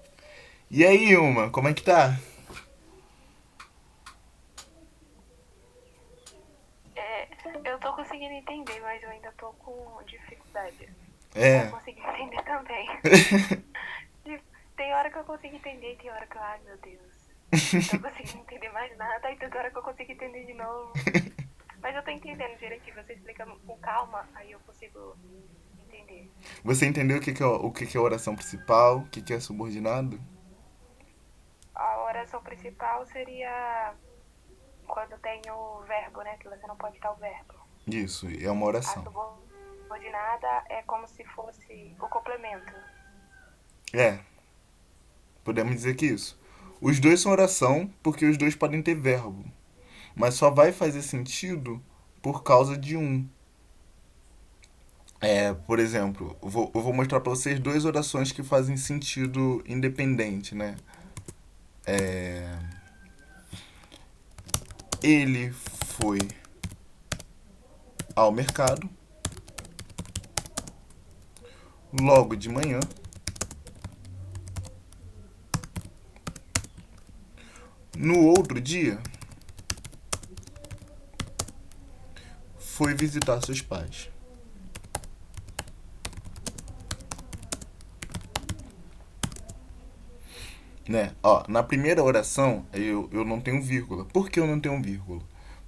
Speaker 1: E aí, Uma, como é que tá?
Speaker 3: É, eu tô conseguindo entender, mas eu ainda tô com dificuldade pra
Speaker 1: É.
Speaker 3: conseguir entender também. Tipo, tem hora que eu consigo entender e tem hora que eu, ai meu Deus, não tô conseguindo entender mais nada, aí tem hora que eu consigo entender de novo. Mas eu tô entendendo direitinho, você explica com calma, aí eu consigo entender.
Speaker 1: Você entendeu o que é oração principal? O que é subordinado?
Speaker 3: A oração principal seria quando tem o verbo, né? Que você não pode dar o verbo.
Speaker 1: Isso, é uma
Speaker 3: A
Speaker 1: oração.
Speaker 3: subordinada é como se fosse o complemento.
Speaker 1: É, podemos dizer que isso. Os dois são oração porque os dois podem ter verbo. Mas só vai fazer sentido por causa de um. Por exemplo, eu vou mostrar para vocês duas orações que fazem sentido independente, né? Ele foi ao mercado logo de manhã. No outro dia, foi visitar seus pais. Né? Ó, na primeira oração, eu não tenho vírgula. Por que eu não tenho vírgula?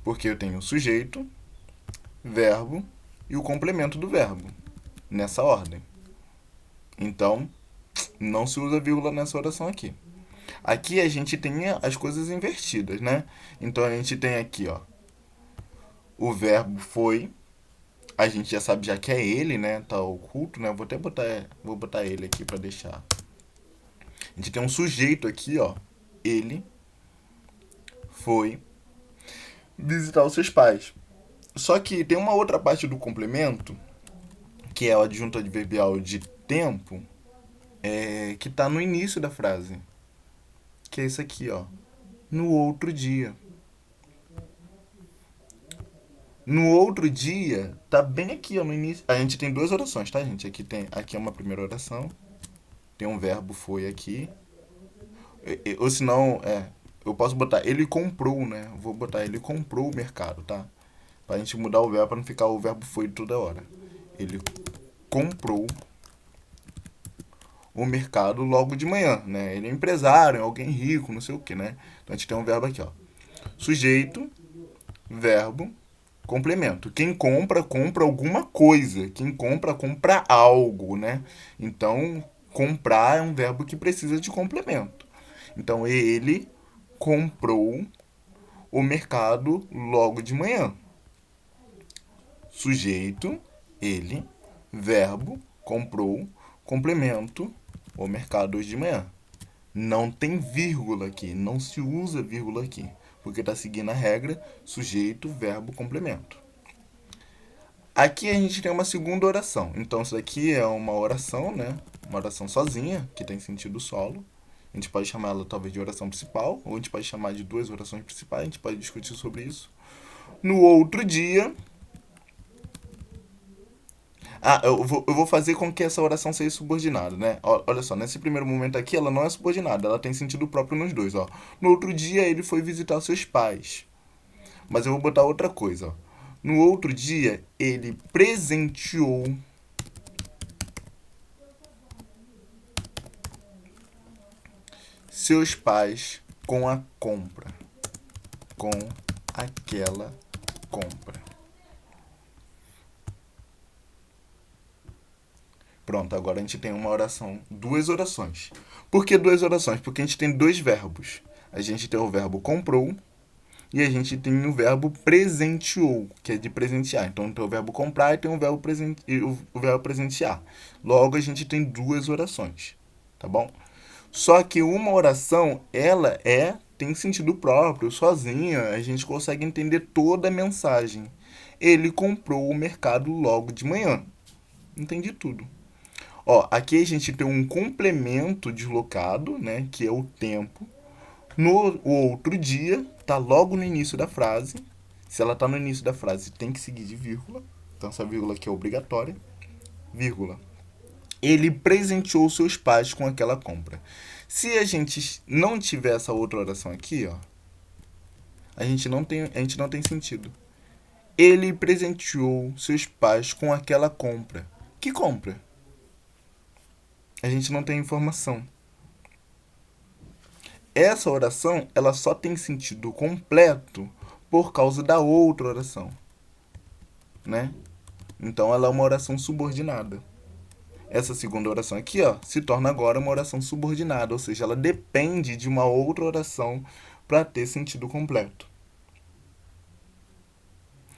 Speaker 1: Porque eu tenho o sujeito, verbo e o complemento do verbo. Nessa ordem. Então, Não se usa vírgula nessa oração aqui. Aqui a gente tem as coisas invertidas, né? Então a gente tem aqui, ó, o verbo foi. A gente já sabe já que é ele, né? Tá oculto, né? Vou botar ele aqui pra deixar. A gente tem um sujeito aqui, ó. Ele foi visitar os seus pais. Só que tem uma outra parte do complemento, que é o adjunto adverbial de tempo, que tá no início da frase. Que é isso aqui, ó. No outro dia. No outro dia, tá bem aqui, ó, no início. A gente tem duas orações, tá, gente? Aqui é uma primeira oração. Tem um verbo foi aqui. Ou senão, eu posso botar ele comprou, né? Vou botar ele comprou o mercado, tá? Pra gente mudar o verbo, pra não ficar o verbo foi toda hora. Ele comprou o mercado logo de manhã, né? Ele é empresário, é alguém rico, não sei o que, né? Então a gente tem um verbo aqui, ó. Sujeito, verbo, complemento. Quem compra, compra alguma coisa. Quem compra, compra algo, né? Então, comprar é um verbo que precisa de complemento. Então, ele comprou o mercado logo de manhã. Sujeito, ele, verbo, comprou, complemento, o mercado hoje de manhã. Não tem vírgula aqui, não se usa vírgula aqui, porque está seguindo a regra sujeito, verbo, complemento. Aqui a gente tem uma segunda oração. Então isso daqui é uma oração, né? Uma oração sozinha, que tem sentido solo. A gente pode chamar ela talvez de oração principal, ou a gente pode chamar de duas orações principais, a gente pode discutir sobre isso. No outro dia, eu vou fazer com que essa oração seja subordinada, né? Olha só, nesse primeiro momento aqui, ela não é subordinada, ela tem sentido próprio nos dois, ó. No outro dia, ele foi visitar seus pais. Mas eu vou botar outra coisa, ó. No outro dia, ele presenteou seus pais com a compra. Com aquela compra. Pronto, agora a gente tem uma oração, duas orações. Por que duas orações? Porque a gente tem dois verbos. A gente tem o verbo comprou e a gente tem o verbo presenteou, que é de presentear. Então tem o verbo comprar e tem o verbo, o verbo presentear. Logo a gente tem duas orações, tá bom? Só que uma oração, ela tem sentido próprio, sozinha, a gente consegue entender toda a mensagem. Ele comprou o mercado logo de manhã. Entendi tudo. Ó, aqui a gente tem um complemento deslocado, né, que é o tempo. No outro dia, tá logo no início da frase. Se ela tá no início da frase, tem que seguir de vírgula. Então essa vírgula aqui é obrigatória. Vírgula. Ele presenteou seus pais com aquela compra. Se a gente não tiver essa outra oração aqui, ó, a gente não tem sentido. Ele presenteou seus pais com aquela compra. Que compra? A gente não tem informação. Essa oração, ela só tem sentido completo por causa da outra oração, né? Então ela é uma oração subordinada. Essa segunda oração aqui, ó, se torna agora uma oração subordinada, ou seja, ela depende de uma outra oração para ter sentido completo.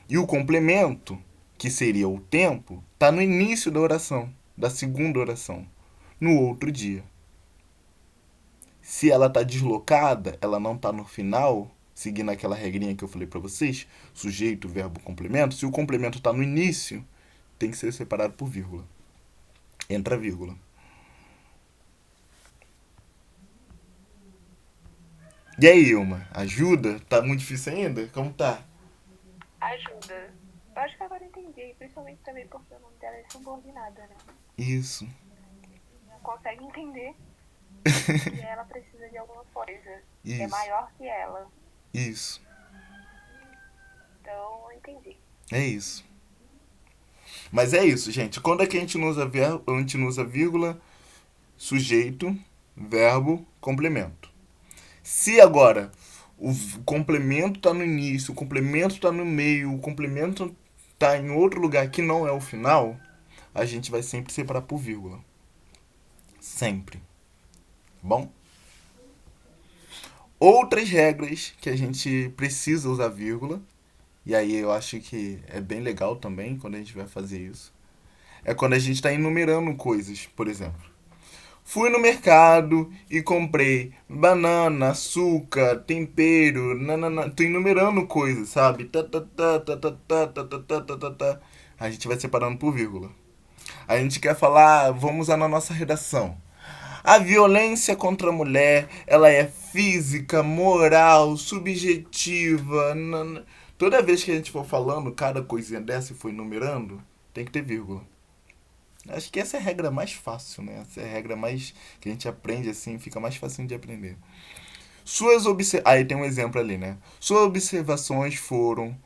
Speaker 1: E o complemento, que seria o tempo, está no início da oração, da segunda oração, no outro dia. Se ela está deslocada, ela não está no final, seguindo aquela regrinha que eu falei para vocês, sujeito, verbo, complemento. Se o complemento está no início, tem que ser separado por vírgula. Entra vírgula. E aí, Ilma? Ajuda? Tá muito difícil ainda? Como tá?
Speaker 3: Ajuda. Eu acho que agora entendi, principalmente também porque o nome dela é subordinada, né?
Speaker 1: Isso.
Speaker 3: Não consegue entender que ela precisa de alguma coisa que é
Speaker 1: Isso.
Speaker 3: maior que ela.
Speaker 1: Isso.
Speaker 3: Então, eu entendi.
Speaker 1: É isso. Mas é isso, gente. Quando é que a gente não usa verbo, a gente não usa vírgula, sujeito, verbo, complemento. Se agora o complemento está no início, o complemento está no meio, o complemento está em outro lugar que não é o final, a gente vai sempre separar por vírgula. Sempre. Bom, outras regras que a gente precisa usar vírgula, e aí eu acho que é bem legal também quando a gente vai fazer isso, é quando a gente está enumerando coisas, por exemplo. Fui no mercado e comprei banana, açúcar, tempero, nanana. Tô enumerando coisas, sabe? Tá, tá, tá, tá, tá, tá, tá, tá, tá, tá, tá, tá. A gente vai separando por vírgula. A gente quer falar, vamos usar na nossa redação. A violência contra a mulher, ela é física, moral, subjetiva. Toda vez que a gente for falando cada coisinha dessa e for enumerando, tem que ter vírgula. Acho que essa é a regra mais fácil, né? Essa é a regra mais que a gente aprende assim, fica mais fácil de aprender. Aí tem um exemplo ali, né? Suas observações foram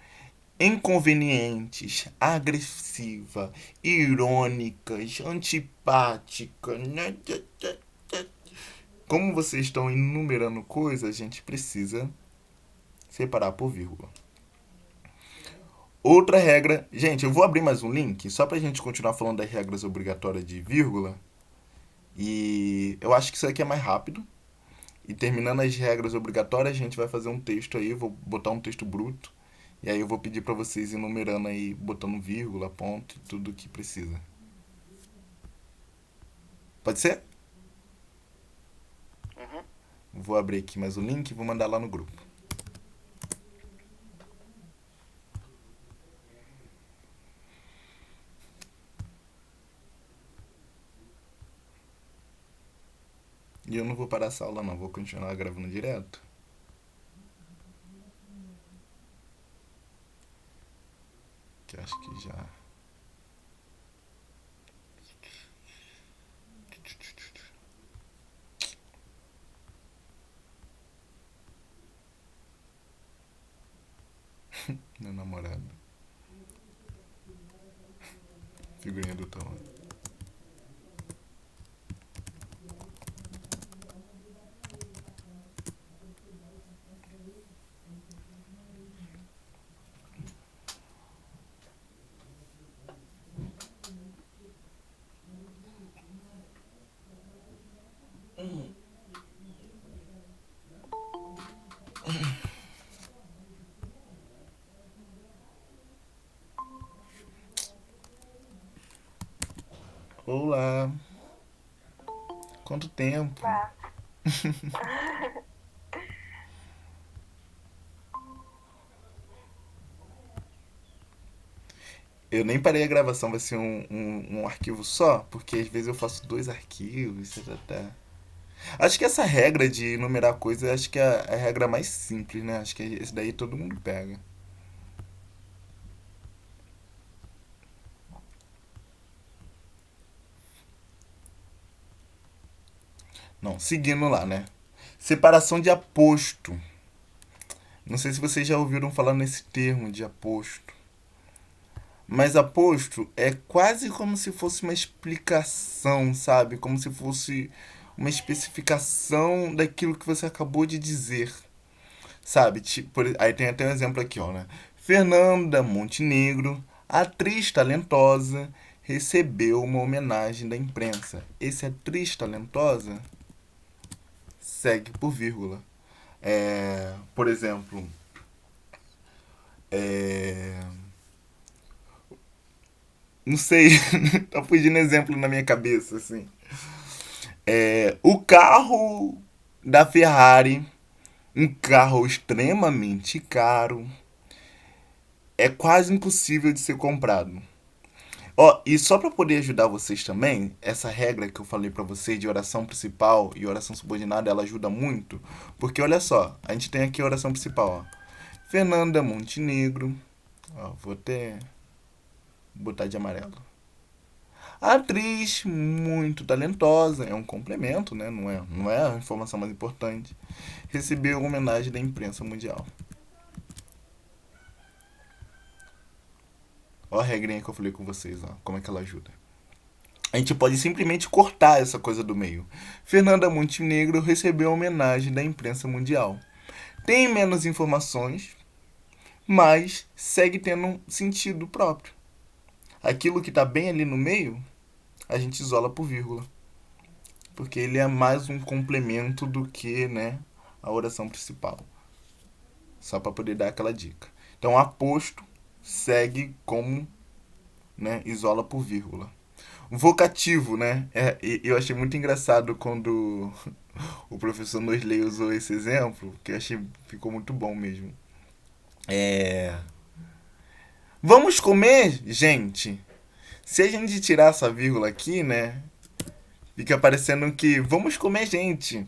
Speaker 1: inconvenientes, agressiva, irônicas, antipáticas. Como vocês estão enumerando coisas, a gente precisa separar por vírgula. Outra regra. Gente, eu vou abrir mais um link só pra gente continuar falando das regras obrigatórias de vírgula. E eu acho que isso aqui é mais rápido. E terminando as regras obrigatórias, a gente vai fazer um texto aí. Vou botar um texto bruto. E aí eu vou pedir pra vocês enumerando aí, botando vírgula, ponto, tudo que precisa. Pode ser?
Speaker 2: Uhum.
Speaker 1: Vou abrir aqui mais um link e vou mandar lá no grupo. E eu não vou parar essa aula não, vou continuar gravando direto. Que acho que já... Meu namorado. Figurinha do Tom. Olá. Quanto tempo?
Speaker 3: Vá.
Speaker 1: Eu nem parei a gravação, vai ser um arquivo só, porque às vezes eu faço dois arquivos, tá. Acho que essa regra de numerar coisas, acho que é a regra mais simples, né? Acho que esse daí todo mundo pega. Não, seguindo lá, né? Separação de aposto. Não sei se vocês já ouviram falar nesse termo de aposto. Mas aposto é quase como se fosse uma explicação, sabe? Como se fosse uma especificação daquilo que você acabou de dizer. Sabe? Tipo, aí tem até um exemplo aqui, ó, né? Fernanda Montenegro, atriz talentosa, recebeu uma homenagem da imprensa. Esse atriz talentosa segue por vírgula. Por exemplo, é, não sei, tá fugindo exemplo na minha cabeça, assim. O carro da Ferrari, um carro extremamente caro, é quase impossível de ser comprado. Ó, e só para poder ajudar vocês também, essa regra que eu falei para vocês de oração principal e oração subordinada, ela ajuda muito, porque olha só, a gente tem aqui a oração principal, ó. Fernanda Montenegro, ó, vou até botar de amarelo. Atriz muito talentosa, é um complemento, né? Não é a informação mais importante. Recebeu homenagem da imprensa mundial. Ó a regrinha que eu falei com vocês, ó, como é que ela ajuda. A gente pode simplesmente cortar essa coisa do meio. Fernanda Montenegro recebeu homenagem da imprensa mundial. Tem menos informações, mas segue tendo um sentido próprio. Aquilo que está bem ali no meio, a gente isola por vírgula. porque ele é mais um complemento do que, né, a oração principal. Só para poder dar aquela dica. Então, aposto segue como, né, isola por vírgula. Vocativo, né? Eu achei muito engraçado quando o professor Nosley usou esse exemplo, que eu achei ficou muito bom mesmo. Vamos comer, gente? Se a gente tirar essa vírgula aqui, né? Fica parecendo que vamos comer, gente.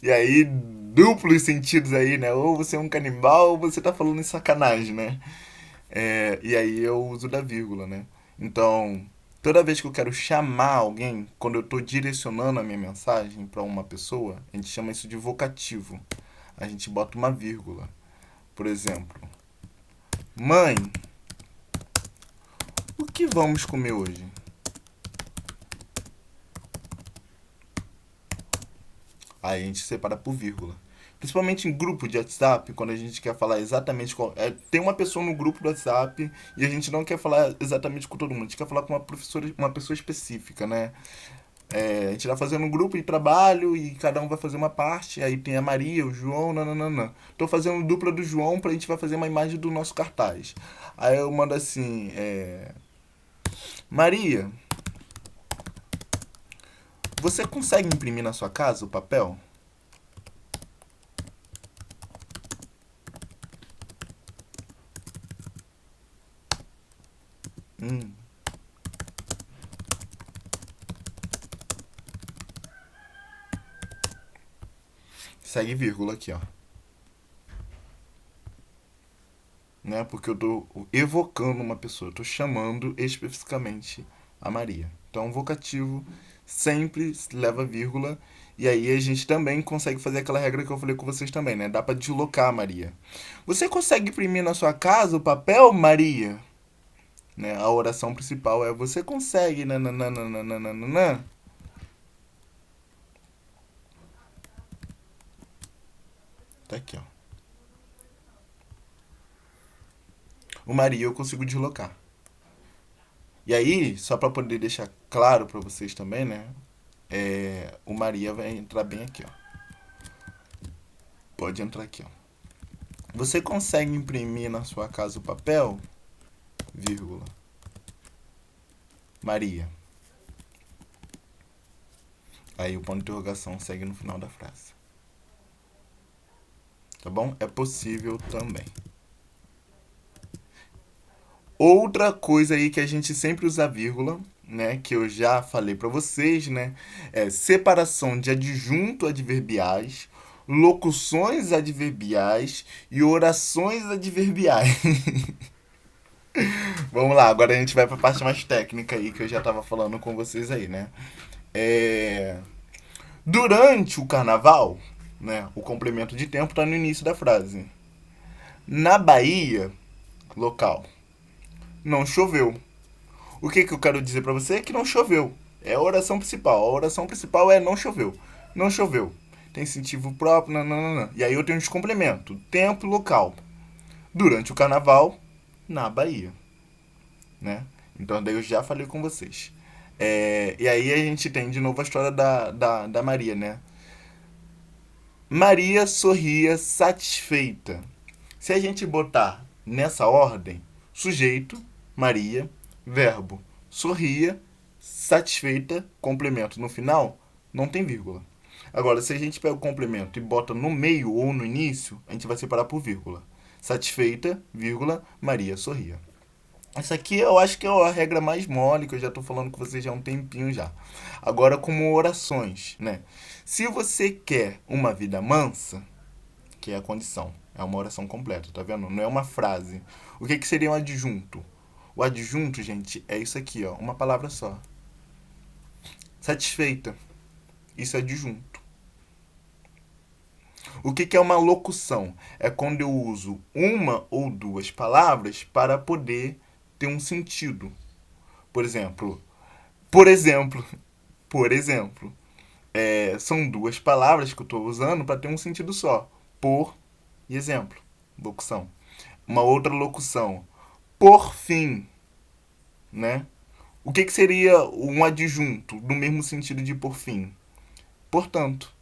Speaker 1: E aí, duplos sentidos aí, né? Ou você é um canibal ou você tá falando em sacanagem, né? E aí eu uso da vírgula, né? Então, toda vez que eu quero chamar alguém, quando eu estou direcionando a minha mensagem para uma pessoa, a gente chama isso de vocativo. A gente bota uma vírgula. Por exemplo, mãe, o que vamos comer hoje? Aí a gente separa por vírgula. Principalmente em grupo de WhatsApp, quando a gente quer falar exatamente com... tem uma pessoa no grupo do WhatsApp e a gente não quer falar exatamente com todo mundo. A gente quer falar com uma pessoa específica, né? A gente tá fazendo um grupo de trabalho e cada um vai fazer uma parte. Aí tem a Maria, o João, nananana. Tô fazendo dupla do João pra gente vai fazer uma imagem do nosso cartaz. Aí eu mando assim, Maria, você consegue imprimir na sua casa o papel? Hum. Segue vírgula aqui, ó. Né? Porque eu tô evocando uma pessoa, eu tô chamando especificamente a Maria. Então, vocativo sempre leva vírgula. E aí a gente também consegue fazer aquela regra que eu falei com vocês também, né? Dá pra deslocar a Maria. Você consegue imprimir na sua casa o papel, Maria? Né? A oração principal é você consegue, nananana. Tá aqui, ó. O Maria eu consigo deslocar. E aí, só para poder deixar claro para vocês também, né? O Maria vai entrar bem aqui, ó. Pode entrar aqui, ó. Você consegue imprimir na sua casa o papel? Vírgula. Maria. Aí o ponto de interrogação segue no final da frase. Tá bom? É possível também. Outra coisa aí que a gente sempre usa vírgula, né, que eu já falei para vocês, né, é separação de adjunto adverbiais, locuções adverbiais e orações adverbiais. Vamos lá, agora a gente vai para a parte mais técnica aí que eu já estava falando com vocês aí, né? Durante o carnaval, né, o complemento de tempo está no início da frase. Na Bahia, local, não choveu. O que eu quero dizer pra você é que não choveu. É a oração principal. A oração principal é não choveu. Não choveu. Tem sentido próprio, não. E aí eu tenho os complementos. Tempo e local. Durante o carnaval, na Bahia. Né? Então daí eu já falei com vocês. E aí a gente tem de novo a história da Maria, né? Maria sorria satisfeita. Se a gente botar nessa ordem, sujeito, Maria, verbo, sorria, satisfeita, complemento no final, não tem vírgula. Agora, se a gente pega o complemento e bota no meio ou no início, a gente vai separar por vírgula. Satisfeita, vírgula, Maria sorria. Essa aqui eu acho que é a regra mais mole, que eu já estou falando com vocês já há um tempinho já. Agora, como orações, né? Se você quer uma vida mansa, que é a condição, é uma oração completa, tá vendo? Não é uma frase. O que seria um adjunto? O adjunto, gente, é isso aqui, ó, uma palavra só. Satisfeita. Isso é adjunto. O que é uma locução? É quando eu uso uma ou duas palavras para poder ter um sentido. Por exemplo, por exemplo, por exemplo, são duas palavras que eu estou usando para ter um sentido só. Por e exemplo. Locução. Uma outra locução. Por fim, né? O que seria um adjunto no mesmo sentido de por fim? Portanto,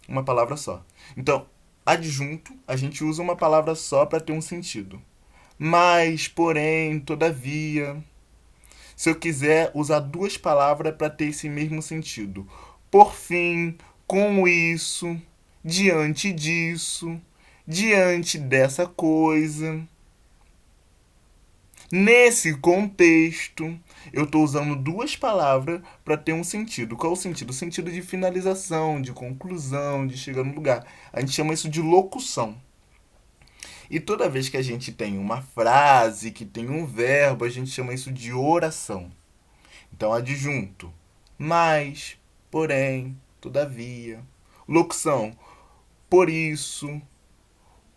Speaker 1: uma palavra só. Então, adjunto, a gente usa uma palavra só para ter um sentido. Mas, porém, todavia, se eu quiser usar duas palavras para ter esse mesmo sentido. Por fim, com isso, diante disso, diante dessa coisa. Nesse contexto, eu estou usando duas palavras para ter um sentido. Qual é o sentido? O sentido de finalização, de conclusão, de chegar no lugar. A gente chama isso de locução. E toda vez que a gente tem uma frase que tem um verbo, a gente chama isso de oração. Então, adjunto. Mas, porém, todavia. Locução. Por isso,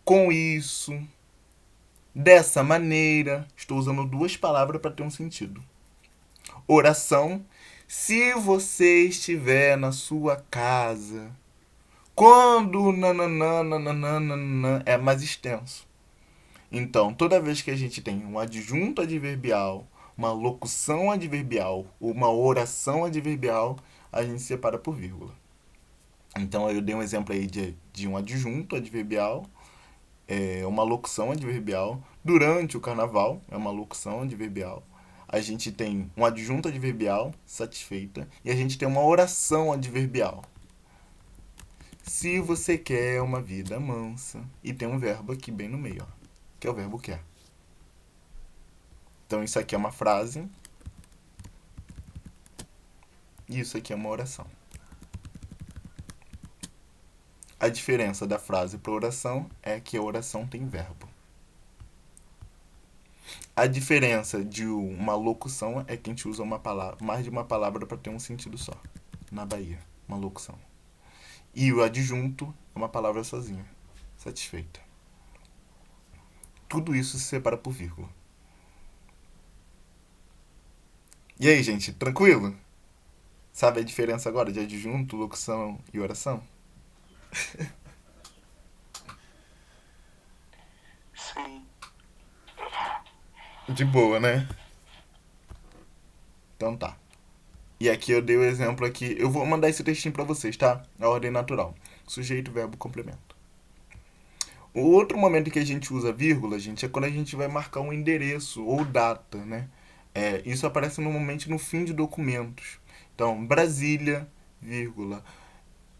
Speaker 1: com isso, dessa maneira. Estou usando duas palavras para ter um sentido. Oração. Se você estiver na sua casa, quando nananã, nananã, nananã, é mais extenso. Então, toda vez que a gente tem um adjunto adverbial, uma locução adverbial, uma oração adverbial, a gente separa por vírgula. Então, eu dei um exemplo aí de um adjunto adverbial, uma locução adverbial. Durante o carnaval, é uma locução adverbial. A gente tem um adjunto adverbial, satisfeita, e a gente tem uma oração adverbial. Se você quer uma vida mansa, e tem um verbo aqui bem no meio, ó, que é o verbo quer. Então isso aqui é uma frase, e isso aqui é uma oração. A diferença da frase para oração é que a oração tem verbo. A diferença de uma locução é que a gente usa uma palavra, mais de uma palavra para ter um sentido só. Na Bahia, uma locução. E o adjunto é uma palavra sozinha. Satisfeita. Tudo isso se separa por vírgula. E aí, gente, tranquilo? Sabe a diferença agora de adjunto, locução e oração?
Speaker 2: Sim.
Speaker 1: De boa, né? Então tá. E aqui eu dei o exemplo aqui. Eu vou mandar esse textinho pra vocês, tá? A ordem natural. Sujeito, verbo, complemento. O outro momento que a gente usa vírgula, gente, é quando a gente vai marcar um endereço ou data, né? Isso aparece normalmente no fim de documentos. Então, Brasília, vírgula,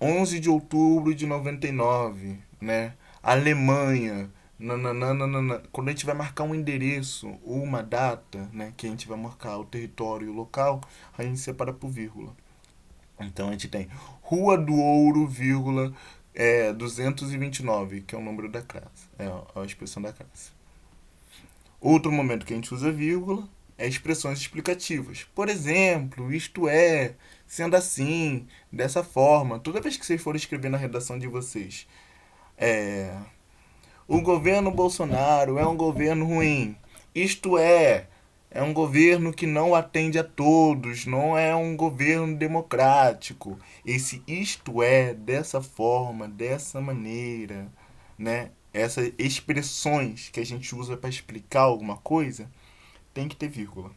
Speaker 1: 11 de outubro de 99, né? Alemanha, nananana. Quando a gente vai marcar um endereço ou uma data, né? Que a gente vai marcar o território e o local, a gente separa por vírgula. Então a gente tem Rua do Ouro, vírgula, 229, que é o número da classe. É a expressão da classe. Outro momento que a gente usa vírgula é expressões explicativas. Por exemplo, isto é, sendo assim, dessa forma. Toda vez que vocês forem escrever na redação de vocês, o governo Bolsonaro é um governo ruim. Isto é um governo que não atende a todos, não é um governo democrático. Esse isto é, dessa forma, dessa maneira, né? Essas expressões que a gente usa para explicar alguma coisa, tem que ter vírgula,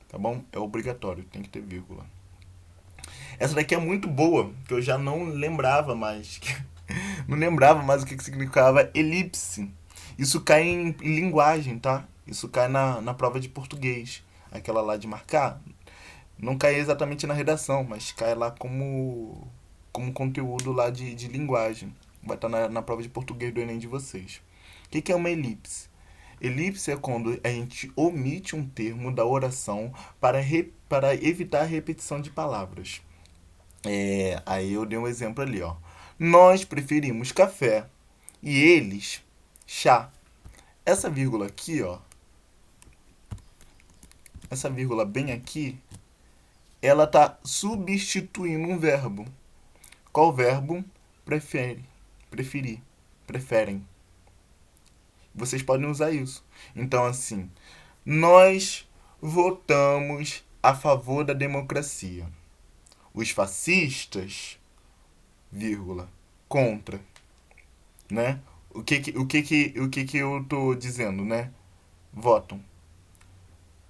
Speaker 1: tá bom? É obrigatório, tem que ter vírgula. Essa daqui é muito boa, que eu já não lembrava mais. Não lembrava mais o que significava elipse. Isso cai em linguagem, tá? Isso cai na prova de português. Aquela lá de marcar. Não cai exatamente na redação, mas cai lá como conteúdo lá de linguagem. Vai estar na prova de português do Enem de vocês. O que é uma elipse? Elipse é quando a gente omite um termo da oração para evitar a repetição de palavras. Aí eu dei um exemplo ali, ó. Nós preferimos café e eles chá. Essa vírgula aqui, ó. Essa vírgula bem aqui, ela tá substituindo um verbo. Qual verbo? Prefere. Preferir. Preferem. Vocês podem usar isso. Então, assim, nós votamos a favor da democracia. Os fascistas, vírgula, contra, né? O que eu tô dizendo, né? Votam.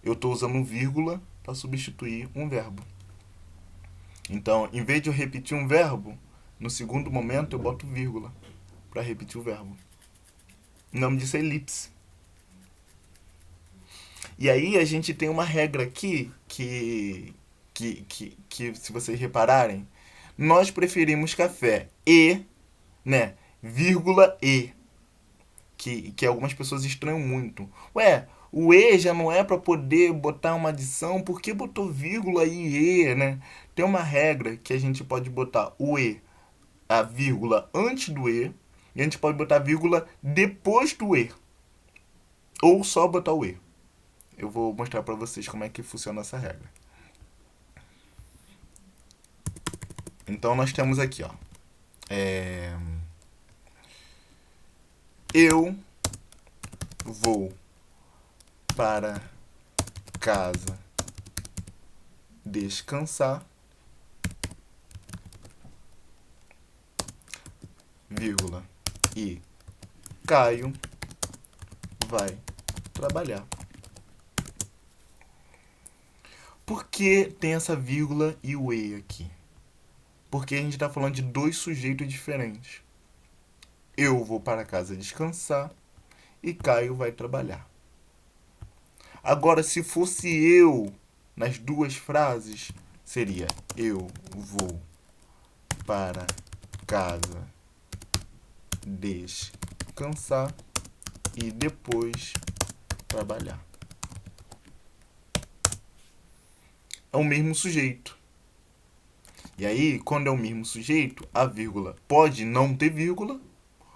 Speaker 1: Eu tô usando vírgula para substituir um verbo. Então, em vez de eu repetir um verbo, no segundo momento eu boto vírgula para repetir o verbo. O nome disso é elipse. E aí a gente tem uma regra aqui que se vocês repararem, nós preferimos café e, né, vírgula e, que algumas pessoas estranham muito. Ué, o e já não é para poder botar uma adição, por que botou vírgula e, né? Tem uma regra que a gente pode botar o e, a vírgula antes do e, e a gente pode botar a vírgula depois do e. Ou só botar o e. Eu vou mostrar para vocês como é que funciona essa regra. Então nós temos aqui, ó. Eu vou para casa descansar, vírgula, e Caio vai trabalhar. Por que tem essa vírgula e o e aqui? Porque a gente está falando de dois sujeitos diferentes. Eu vou para casa descansar e Caio vai trabalhar. Agora, se fosse eu nas duas frases, seria eu vou para casa descansar e depois trabalhar. É o mesmo sujeito. E aí, quando é o mesmo sujeito, a vírgula pode não ter vírgula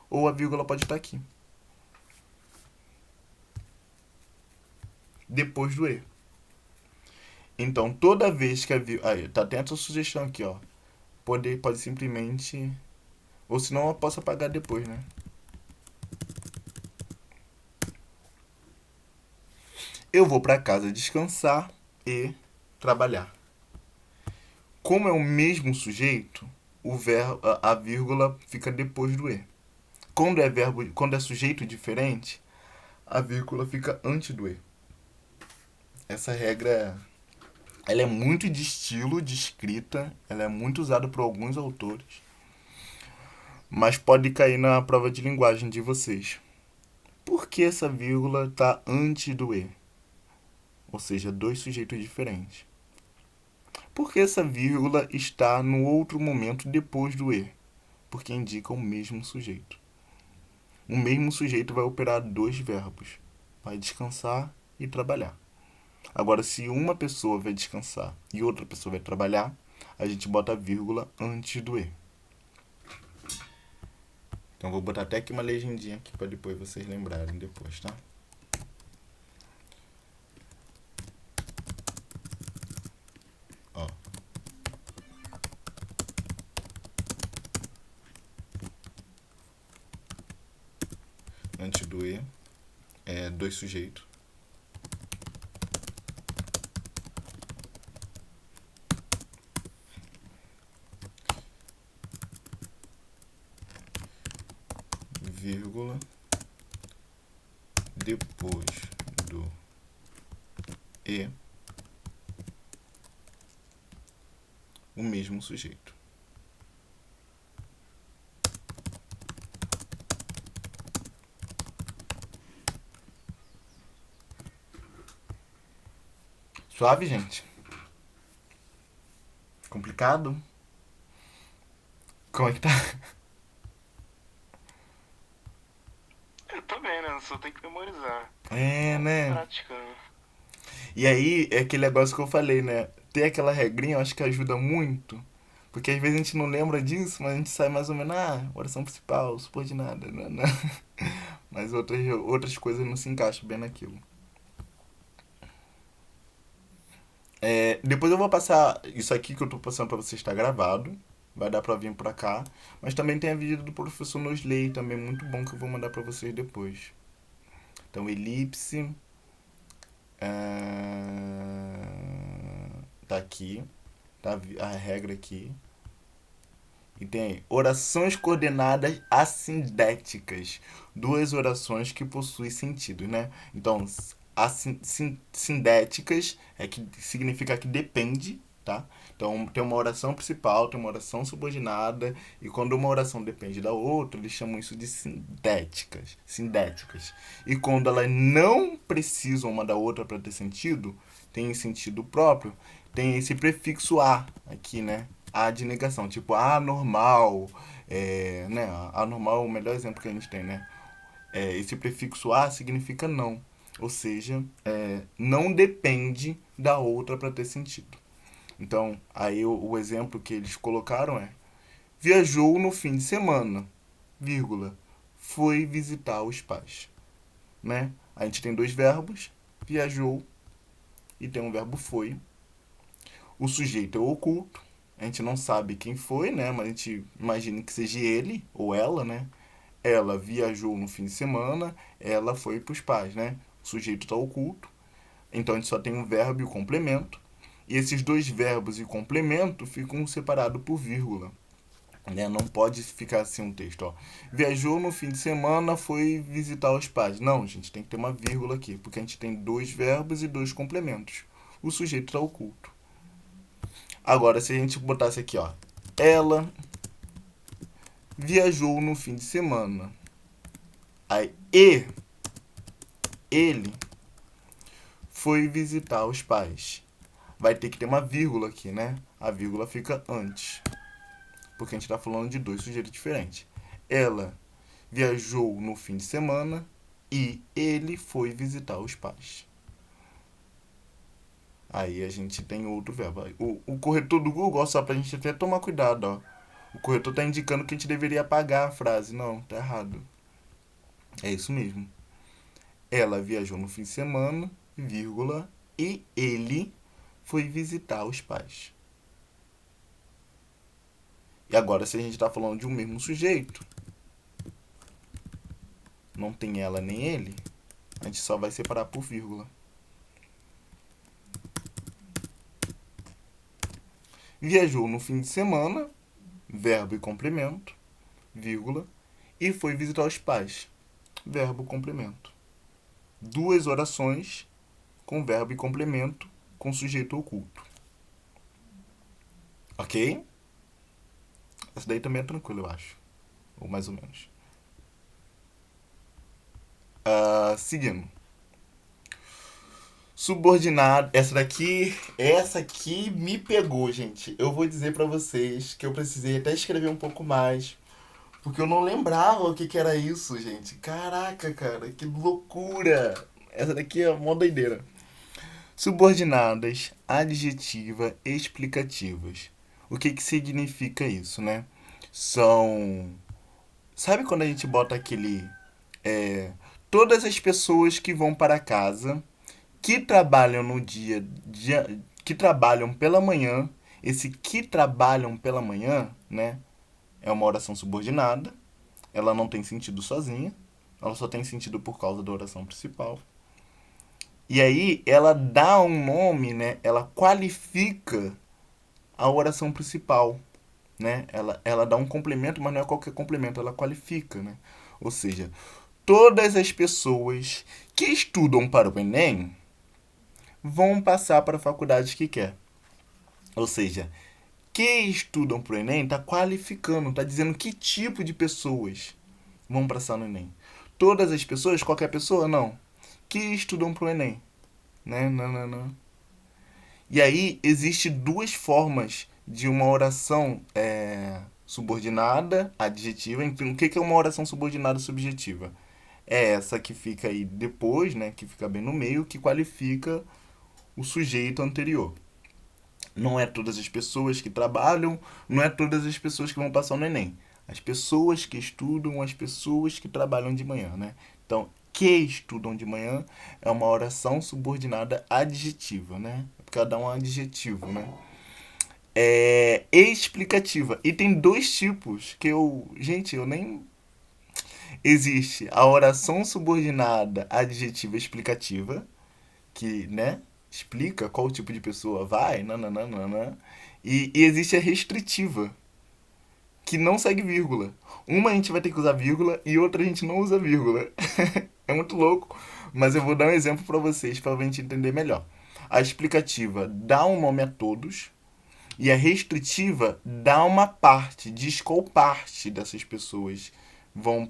Speaker 1: ou a vírgula pode estar aqui. Depois do e. Então, toda vez que a vírgula... Aí, tá dentro da sugestão aqui, ó. Pode simplesmente... Ou senão eu posso apagar depois, né? Eu vou para casa descansar e trabalhar. Como é o mesmo sujeito, a vírgula fica depois do e. Quando é sujeito diferente, a vírgula fica antes do e. Essa regra, ela é muito de estilo, de escrita, ela é muito usada por alguns autores, mas pode cair na prova de linguagem de vocês. Por que essa vírgula está antes do e? Ou seja, dois sujeitos diferentes. Por que essa vírgula está no outro momento depois do e? Porque indica o mesmo sujeito. O mesmo sujeito vai operar dois verbos. Vai descansar e trabalhar. Agora, se uma pessoa vai descansar e outra pessoa vai trabalhar, a gente bota a vírgula antes do e. Então, vou botar até aqui uma legendinha aqui para depois vocês lembrarem depois, tá? Ó. Antes do e, dois sujeitos. Vírgula depois do e, o mesmo sujeito. Suave, gente? Complicado? Como é que tá?
Speaker 2: Eu também, né? Só tem que memorizar.
Speaker 1: Né?
Speaker 2: Praticando.
Speaker 1: E aí, é aquele negócio que eu falei, né? Ter aquela regrinha, eu acho que ajuda muito. Porque às vezes a gente não lembra disso, mas a gente sai mais ou menos, oração principal, subordinada, né? Mas outras coisas não se encaixam bem naquilo. Depois eu vou passar isso aqui que eu tô passando pra vocês, está gravado. Vai dar pra vir pra cá. Mas também tem a vídeo do professor Nosley, também muito bom, que eu vou mandar pra vocês depois. Então, elipse. Tá aqui. Tá a regra aqui. E tem orações coordenadas assindéticas. Duas orações que possuem sentido, né? Então, sindéticas, que significa que depende, tá? Então, tem uma oração principal, tem uma oração subordinada, e quando uma oração depende da outra, eles chamam isso de sindéticas. E quando elas não precisam uma da outra para ter sentido, tem sentido próprio, tem esse prefixo a aqui, né? A de negação, tipo anormal, né? Anormal é o melhor exemplo que a gente tem, né? Esse prefixo a significa não, ou seja, não depende da outra para ter sentido. Então, aí o exemplo que eles colocaram viajou no fim de semana, vírgula, foi visitar os pais, né? A gente tem dois verbos, viajou e tem um verbo foi. O sujeito é oculto, a gente não sabe quem foi, né? Mas a gente imagina que seja ele ou ela, né? Ela viajou no fim de semana, ela foi para os pais, né? O sujeito está oculto, então a gente só tem um verbo e o complemento. E esses dois verbos e complemento ficam separados por vírgula, né? Não pode ficar assim um texto, ó. Viajou no fim de semana, foi visitar os pais. Não, gente, tem que ter uma vírgula aqui, porque a gente tem dois verbos e dois complementos. O sujeito está oculto. Agora, se a gente botasse aqui, ó, ela viajou no fim de semana. Aí, ele foi visitar os pais. Vai ter que ter uma vírgula aqui, né? A vírgula fica antes, porque a gente está falando de dois sujeitos diferentes. Ela viajou no fim de semana e ele foi visitar os pais. Aí a gente tem outro verbo. O corretor do Google, só pra gente até tomar cuidado, ó. O corretor tá indicando que a gente deveria apagar a frase. Não, tá errado. É isso mesmo. Ela viajou no fim de semana, vírgula, e ele foi visitar os pais. E agora, se a gente está falando de um mesmo sujeito, não tem ela nem ele, a gente só vai separar por vírgula. Viajou no fim de semana, verbo e complemento, vírgula, e foi visitar os pais, verbo complemento. Duas orações com verbo e complemento com sujeito oculto. Ok? Essa daí também é tranquila, eu acho. Ou mais ou menos. Seguindo. Subordinado. Essa aqui me pegou, gente. Eu vou dizer pra vocês que eu precisei até escrever um pouco mais, porque eu não lembrava o que era isso, gente. Caraca, cara, que loucura. Essa daqui é mó doideira. Subordinadas, adjetiva, explicativas. O que significa isso, né? São... Sabe quando a gente bota aquele... todas as pessoas que vão para casa, que trabalham no dia que trabalham pela manhã, esse que trabalham pela manhã, né? É uma oração subordinada, ela não tem sentido sozinha, ela só tem sentido por causa da oração principal. E aí ela dá um nome, né? Ela qualifica a oração principal, né? Ela dá um complemento, mas não é qualquer complemento, ela qualifica, né? Ou seja, todas as pessoas que estudam para o Enem vão passar para a faculdade que quer. Ou seja, que estudam para o Enem está qualificando, está dizendo que tipo de pessoas vão passar no Enem. Todas as pessoas, qualquer pessoa, não. Que estudam para o Enem. Né? Não. E aí, existe duas formas de uma oração subordinada, adjetiva. Então, o que é uma oração subordinada subjetiva? É essa que fica aí depois, né? Que fica bem no meio, que qualifica o sujeito anterior. Não é todas as pessoas que trabalham, não é todas as pessoas que vão passar no Enem. As pessoas que estudam, as pessoas que trabalham de manhã, né? Então, que estudam de manhã é uma oração subordinada adjetiva, né? Porque ela dá um adjetivo, né? Explicativa. E tem dois tipos que eu nem... Existe a oração subordinada adjetiva explicativa, que, né, explica qual tipo de pessoa vai, nananana. E existe a restritiva, que não segue vírgula. Uma a gente vai ter que usar vírgula e outra a gente não usa vírgula. É muito louco, Mas eu vou dar um exemplo para vocês, para a gente entender melhor. A explicativa dá um nome a todos e a restritiva dá uma parte, diz qual parte dessas pessoas vão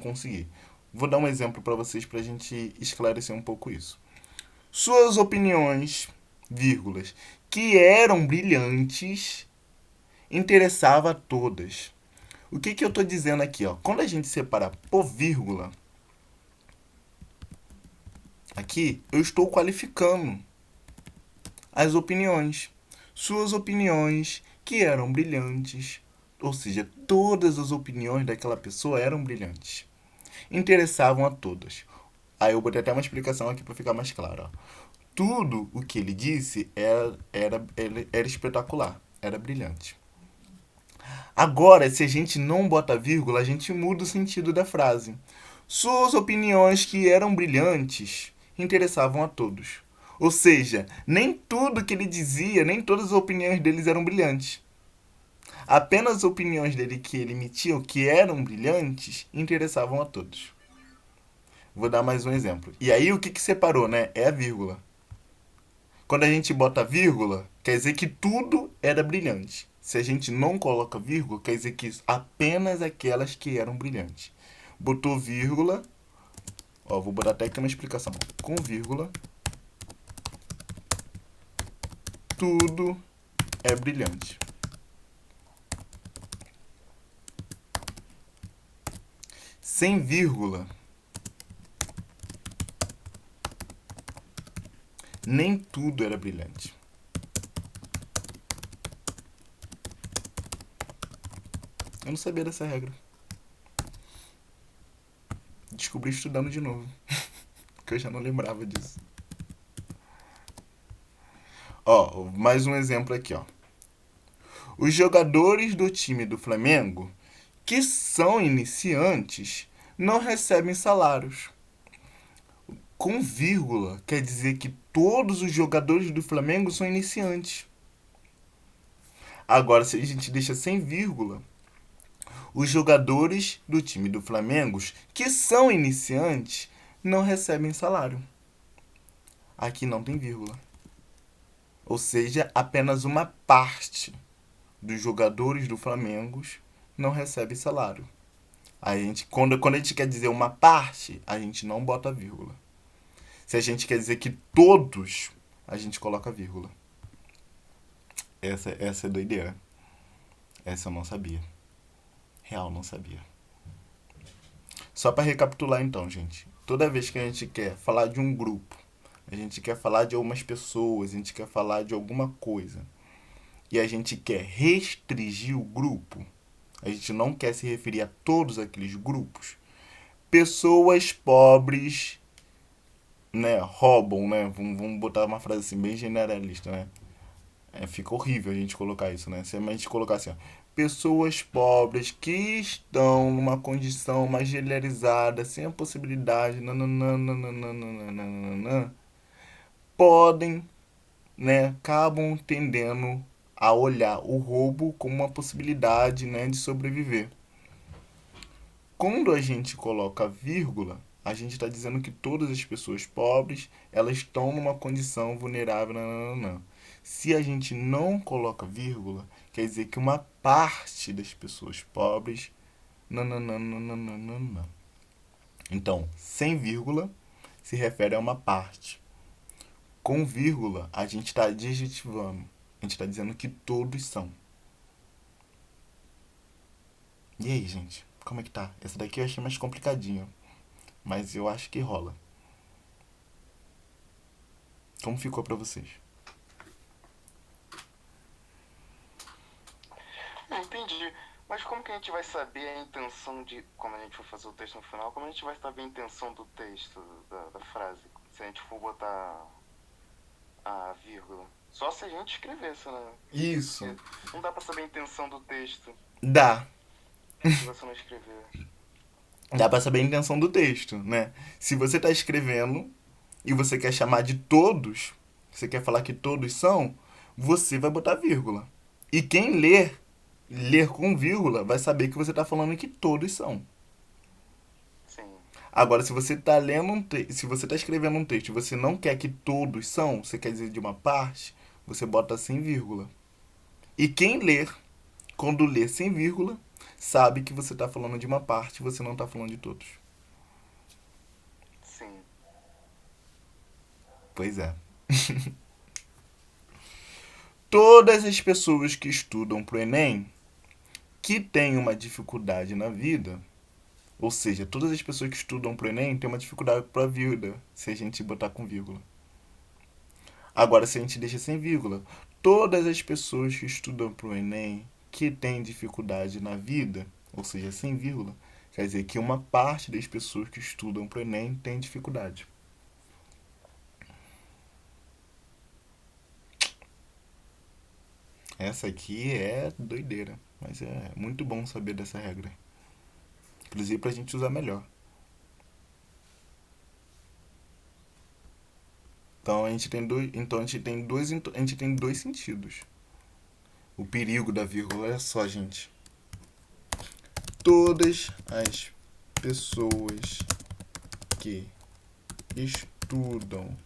Speaker 1: conseguir. Vou dar um exemplo para vocês para a gente esclarecer um pouco isso. Suas opiniões, vírgulas, que eram brilhantes, interessava a todas. O que eu estou dizendo aqui? Ó? Quando a gente separa por vírgula, aqui eu estou qualificando as opiniões. Suas opiniões que eram brilhantes, ou seja, todas as opiniões daquela pessoa eram brilhantes. Interessavam a todas. Aí eu botei até uma explicação aqui para ficar mais claro. Ó. Tudo o que ele disse era espetacular, era brilhante. Agora, se a gente não bota vírgula, a gente muda o sentido da frase. Suas opiniões que eram brilhantes interessavam a todos. Ou seja, nem tudo que ele dizia, nem todas as opiniões deles eram brilhantes. Apenas as opiniões dele que ele emitia, que eram brilhantes, interessavam a todos. Vou dar mais um exemplo. E aí o que separou, né? É a vírgula. Quando a gente bota vírgula, quer dizer que tudo era brilhante. Se a gente não coloca vírgula, quer dizer que apenas aquelas que eram brilhantes. Botou vírgula, ó, vou botar até aqui uma explicação. Com vírgula, tudo é brilhante. Sem vírgula, nem tudo era brilhante. Eu não sabia dessa regra. Descobri estudando de novo. Porque eu já não lembrava disso. Ó, mais um exemplo aqui, ó. Os jogadores do time do Flamengo, que são iniciantes, não recebem salários. Com vírgula, quer dizer que todos os jogadores do Flamengo são iniciantes. Agora, se a gente deixa sem vírgula, os jogadores do time do Flamengo, que são iniciantes, não recebem salário. Aqui não tem vírgula. Ou seja, apenas uma parte dos jogadores do Flamengo não recebe salário. A gente, quando a gente quer dizer uma parte, a gente não bota vírgula. Se a gente quer dizer que todos, a gente coloca vírgula. Essa é doideira. Essa eu não sabia. Real, não sabia. Só para recapitular então, gente. Toda vez que a gente quer falar de um grupo, a gente quer falar de algumas pessoas, a gente quer falar de alguma coisa, e a gente quer restringir o grupo, a gente não quer se referir a todos aqueles grupos, pessoas pobres, né, roubam, né? Vamos botar uma frase assim, bem generalista, né? Fica horrível a gente colocar isso, né? Se a gente colocar assim, ó, pessoas pobres que estão numa condição mais generalizada, sem a possibilidade, podem, né, acabam tendendo a olhar o roubo como uma possibilidade, né, de sobreviver. Quando a gente coloca vírgula, a gente está dizendo que todas as pessoas pobres, elas estão numa condição vulnerável. Se a gente não coloca vírgula, quer dizer que uma parte das pessoas pobres. Então, sem vírgula se refere a uma parte. Com vírgula, a gente está adjetivando. A gente está dizendo que todos são. E aí, gente? Como é que tá? Essa daqui eu achei mais complicadinha. Mas eu acho que rola. Como ficou pra vocês?
Speaker 2: Entendi. Mas como que a gente vai saber a intenção de... Quando a gente for fazer o texto no final, como a gente vai saber a intenção do texto, da frase? Se a gente for botar a vírgula. Só se a gente escrevesse, né?
Speaker 1: Isso.
Speaker 2: Não dá pra saber a intenção do texto
Speaker 1: Dá.
Speaker 2: se você não escrever.
Speaker 1: Dá pra saber a intenção do texto, né? Se você tá escrevendo e você quer chamar de todos, você quer falar que todos são, você vai botar vírgula. E quem ler com vírgula, vai saber que você tá falando que todos são.
Speaker 2: Sim.
Speaker 1: Agora, se você tá lendo se você tá escrevendo um texto e você não quer que todos são, você quer dizer de uma parte, você bota sem vírgula. E quem ler, quando lê sem vírgula, sabe que você tá falando de uma parte, você não tá falando de todos.
Speaker 2: Sim.
Speaker 1: Pois é. Todas as pessoas que estudam pro Enem, que têm uma dificuldade na vida, ou seja, todas as pessoas que estudam pro Enem têm uma dificuldade pra vida, se a gente botar com vírgula. Agora, se a gente deixa sem vírgula, todas as pessoas que estudam pro Enem que têm dificuldade na vida, ou seja, sem vírgula, quer dizer que uma parte das pessoas que estudam pro Enem tem dificuldade. Essa aqui é doideira, mas é muito bom saber dessa regra. Inclusive pra gente usar melhor. Então a gente tem dois sentidos. O perigo da vírgula é só, gente. Todas as pessoas que estudam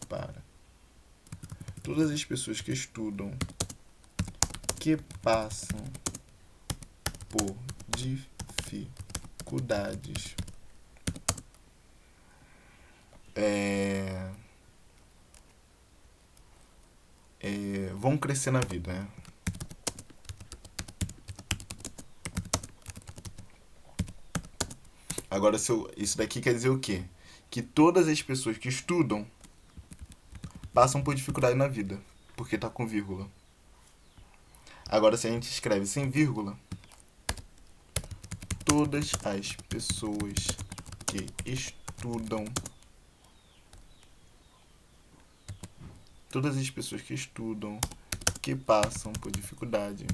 Speaker 1: para todas as pessoas que estudam que passam por dificuldades vão crescer na vida, né? Agora, isso daqui quer dizer o quê? Que todas as pessoas que estudam passam por dificuldade na vida, porque tá com vírgula. Agora, se a gente escreve sem vírgula, todas as pessoas que estudam que passam por dificuldade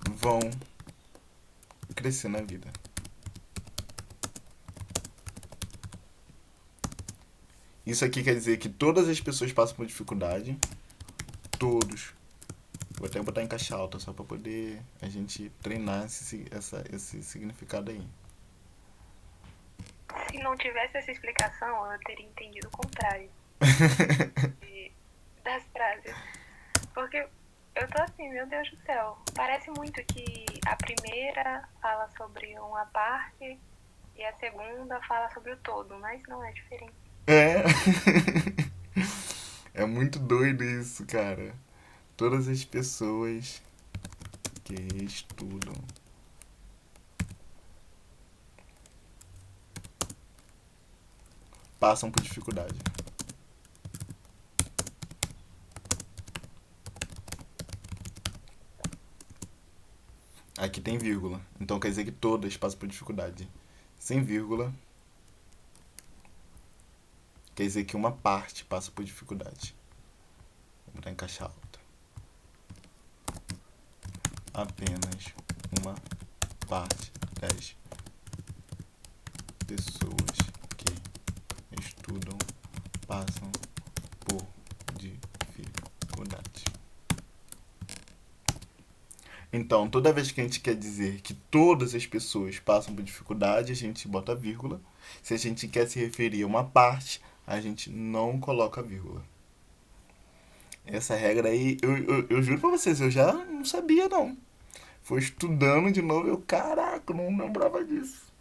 Speaker 1: vão crescer na vida. Isso aqui quer dizer que todas as pessoas passam por dificuldade. Todos. Vou até botar em caixa alta só para poder a gente treinar esse significado aí.
Speaker 3: Se não tivesse essa explicação, eu teria entendido o contrário das frases. Porque eu tô assim, meu Deus do céu. Parece muito que a primeira fala sobre uma parte e a segunda fala sobre o todo, mas não é diferente.
Speaker 1: É. É muito doido isso, cara. Todas as pessoas que estudam passam por dificuldade. Aqui tem vírgula, então quer dizer que todas passam por dificuldade. Sem vírgula, quer dizer que uma parte passa por dificuldade. Vou botar em caixa alta. Apenas uma parte das pessoas que estudam passam por dificuldade. Então, toda vez que a gente quer dizer que todas as pessoas passam por dificuldade, a gente bota vírgula. Se a gente quer se referir a uma parte, a gente não coloca vírgula. Essa regra aí, eu juro pra vocês, eu já não sabia não. Foi estudando de novo, caraca, não lembrava disso.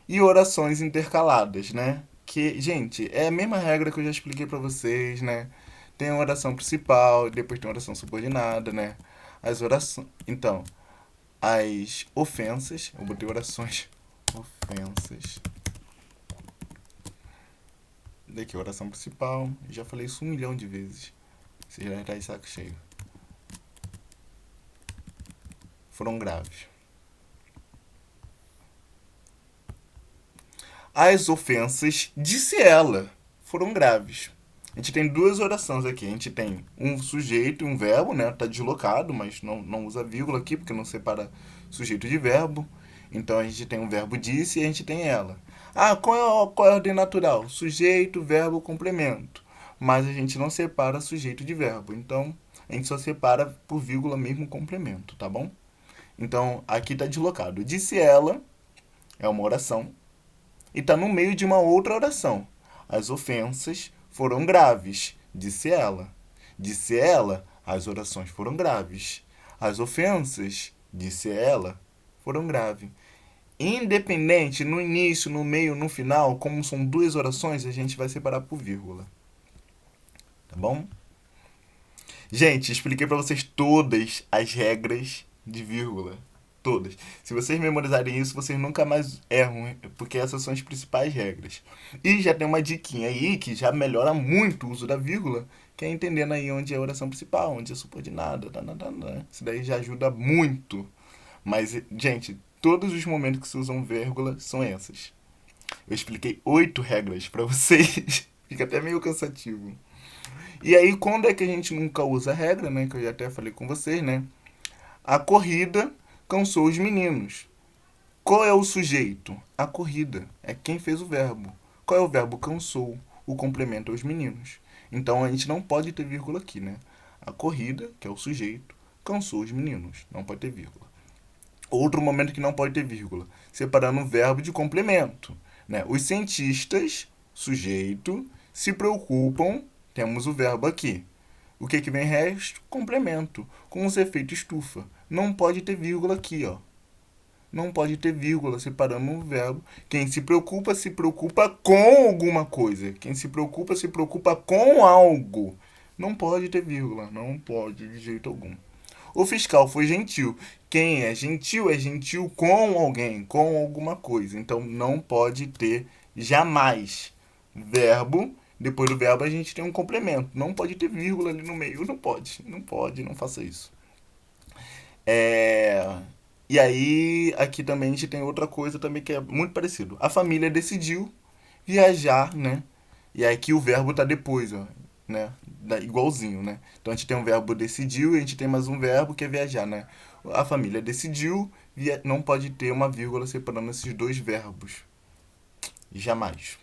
Speaker 1: E orações intercaladas, né? Que, gente, é a mesma regra que eu já expliquei pra vocês, né? Tem a oração principal, depois tem a oração subordinada, né? As orações. Então, as ofensas. Eu botei orações. Ofensas. Daqui, oração principal. Já falei isso 1 milhão de vezes. Você já tá de saco cheio. Foram graves. As ofensas, disse ela, foram graves. A gente tem 2 orações aqui. A gente tem um sujeito e um verbo, né? Tá deslocado, mas não usa vírgula aqui, porque não separa sujeito de verbo. Então a gente tem um verbo disse e a gente tem ela. Ah, qual é a ordem natural? Sujeito, verbo, complemento. Mas a gente não separa sujeito de verbo. Então, a gente só separa por vírgula mesmo complemento, tá bom? Então, aqui está deslocado. Disse ela, é uma oração, e está no meio de uma outra oração. As ofensas foram graves, disse ela. Disse ela, as orações foram graves. As ofensas, disse ela, foram graves. Independente, no início, no meio, no final, como são duas orações, a gente vai separar por vírgula. Tá bom? Gente, expliquei para vocês todas as regras de vírgula. Todas. Se vocês memorizarem isso, vocês nunca mais erram, porque essas são as principais regras. E já tem uma diquinha aí que já melhora muito o uso da vírgula, que é entendendo aí onde é a oração principal, onde é subordinada. Isso daí já ajuda muito. Mas, gente, todos os momentos que se usam vírgula são essas. Eu expliquei 8 regras para vocês. Fica até meio cansativo. E aí, quando é que a gente nunca usa a regra, né? Que eu já até falei com vocês, né? A corrida cansou os meninos. Qual é o sujeito? A corrida. É quem fez o verbo. Qual é o verbo? Cansou. O complemento é os meninos. Então, a gente não pode ter vírgula aqui, né? A corrida, que é o sujeito, cansou os meninos. Não pode ter vírgula. Outro momento que não pode ter vírgula. Separando o verbo de complemento. Né? Os cientistas, sujeito, se preocupam. Temos o verbo aqui. O que vem resto? Complemento. Com os efeitos estufa. Não pode ter vírgula aqui, ó. Não pode ter vírgula separando o verbo. Quem se preocupa com alguma coisa. Quem se preocupa com algo. Não pode ter vírgula. Não pode de jeito algum. O fiscal foi gentil. Quem é gentil com alguém, com alguma coisa. Então não pode ter jamais verbo. Depois do verbo a gente tem um complemento. Não pode ter vírgula ali no meio. Não pode. Não pode, não faça isso. E aí, aqui também a gente tem outra coisa também que é muito parecido. A família decidiu viajar, né? E aí aqui o verbo tá depois, ó, né? Igualzinho, né? Então a gente tem um verbo decidiu e a gente tem mais um verbo que é viajar, né? A família decidiu, não pode ter uma vírgula separando esses dois verbos. Jamais.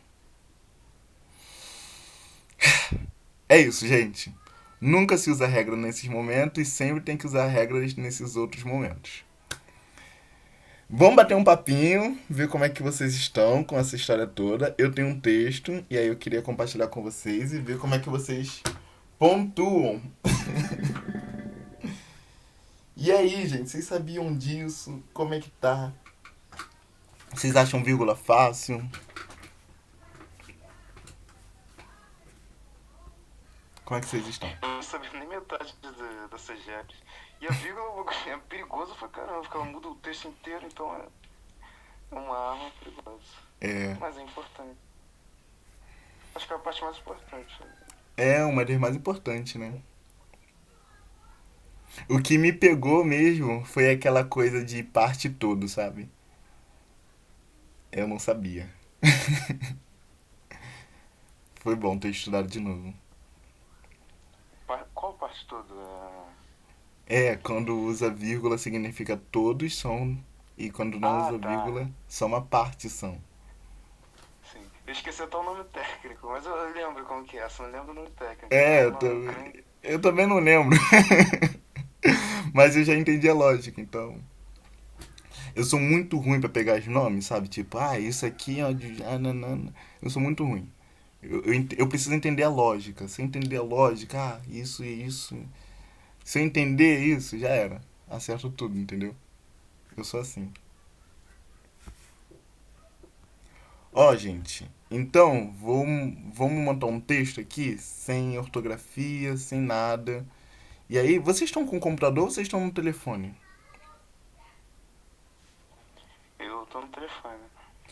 Speaker 1: É isso, gente. Nunca se usa regra nesses momentos e sempre tem que usar regras nesses outros momentos. Vamos bater um papinho, ver como é que vocês estão com essa história toda. Eu tenho um texto e aí eu queria compartilhar com vocês e ver como é que vocês pontuam. E aí, gente, vocês sabiam disso? Como é que tá? Vocês acham vírgula fácil? Como é que vocês estão?
Speaker 2: Eu não sabia nem metade dessas regras. E a vírgula é perigoso pra caramba, porque ela muda o texto inteiro, então é uma arma perigosa. Mas é importante. Acho que é a parte mais importante.
Speaker 1: É uma das mais importantes, né? O que me pegou mesmo foi aquela coisa de parte todo, sabe? Eu não sabia. Foi bom ter estudado de novo.
Speaker 2: Qual parte toda?
Speaker 1: Quando usa vírgula significa todos são. E quando não usa vírgula, só uma parte são.
Speaker 2: Sim. Eu esqueci até o nome técnico, mas eu lembro como que é, só não lembro o nome técnico.
Speaker 1: Eu também não lembro. Mas eu já entendi a lógica, então. Eu sou muito ruim pra pegar os nomes, sabe? Tipo, isso aqui é de. Eu sou muito ruim. Eu preciso entender a lógica. Se eu entender a lógica, isso e isso. Se eu entender isso, já era. Acerto tudo, entendeu? Eu sou assim. Ó, gente. Então, vamos montar um texto aqui, sem ortografia, sem nada. E aí, vocês estão com o computador ou vocês estão no telefone?
Speaker 2: Eu tô no telefone.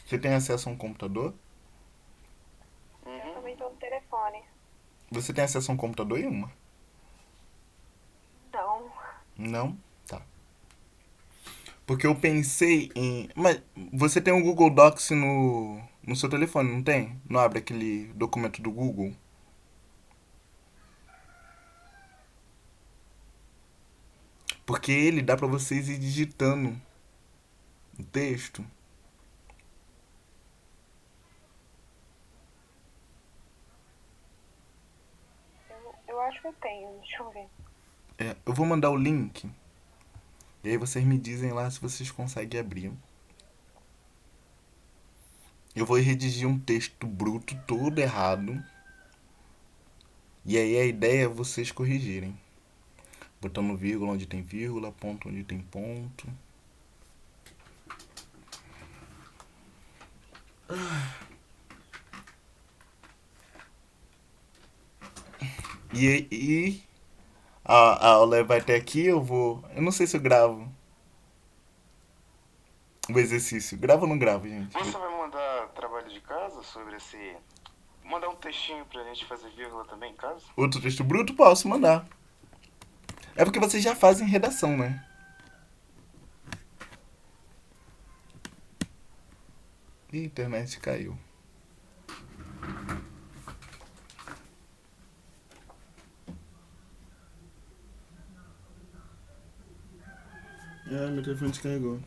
Speaker 1: Você tem acesso a um computador?
Speaker 3: Eu também tô no telefone.
Speaker 1: Você tem acesso a um computador, Ilma?
Speaker 3: Não.
Speaker 1: Não? Tá. Porque eu pensei em... Mas você tem um Google Docs no seu telefone, não tem? Não abre aquele documento do Google? Porque ele dá pra vocês ir digitando o texto.
Speaker 3: acho que eu tenho, deixa eu ver.
Speaker 1: Eu vou mandar o link. E aí vocês me dizem lá se vocês conseguem abrir. Eu vou redigir um texto bruto todo errado. E aí a ideia é vocês corrigirem. Botando vírgula onde tem vírgula, ponto onde tem ponto. E a aula vai até aqui, eu vou. Eu não sei se eu gravo o exercício. Gravo ou não gravo, gente?
Speaker 2: Você vai mandar trabalho de casa sobre esse. Mandar um textinho pra gente fazer vírgula também em casa?
Speaker 1: Outro texto bruto? Posso mandar. É porque vocês já fazem redação, né? Ih, a internet caiu. Meu telefone descarregou.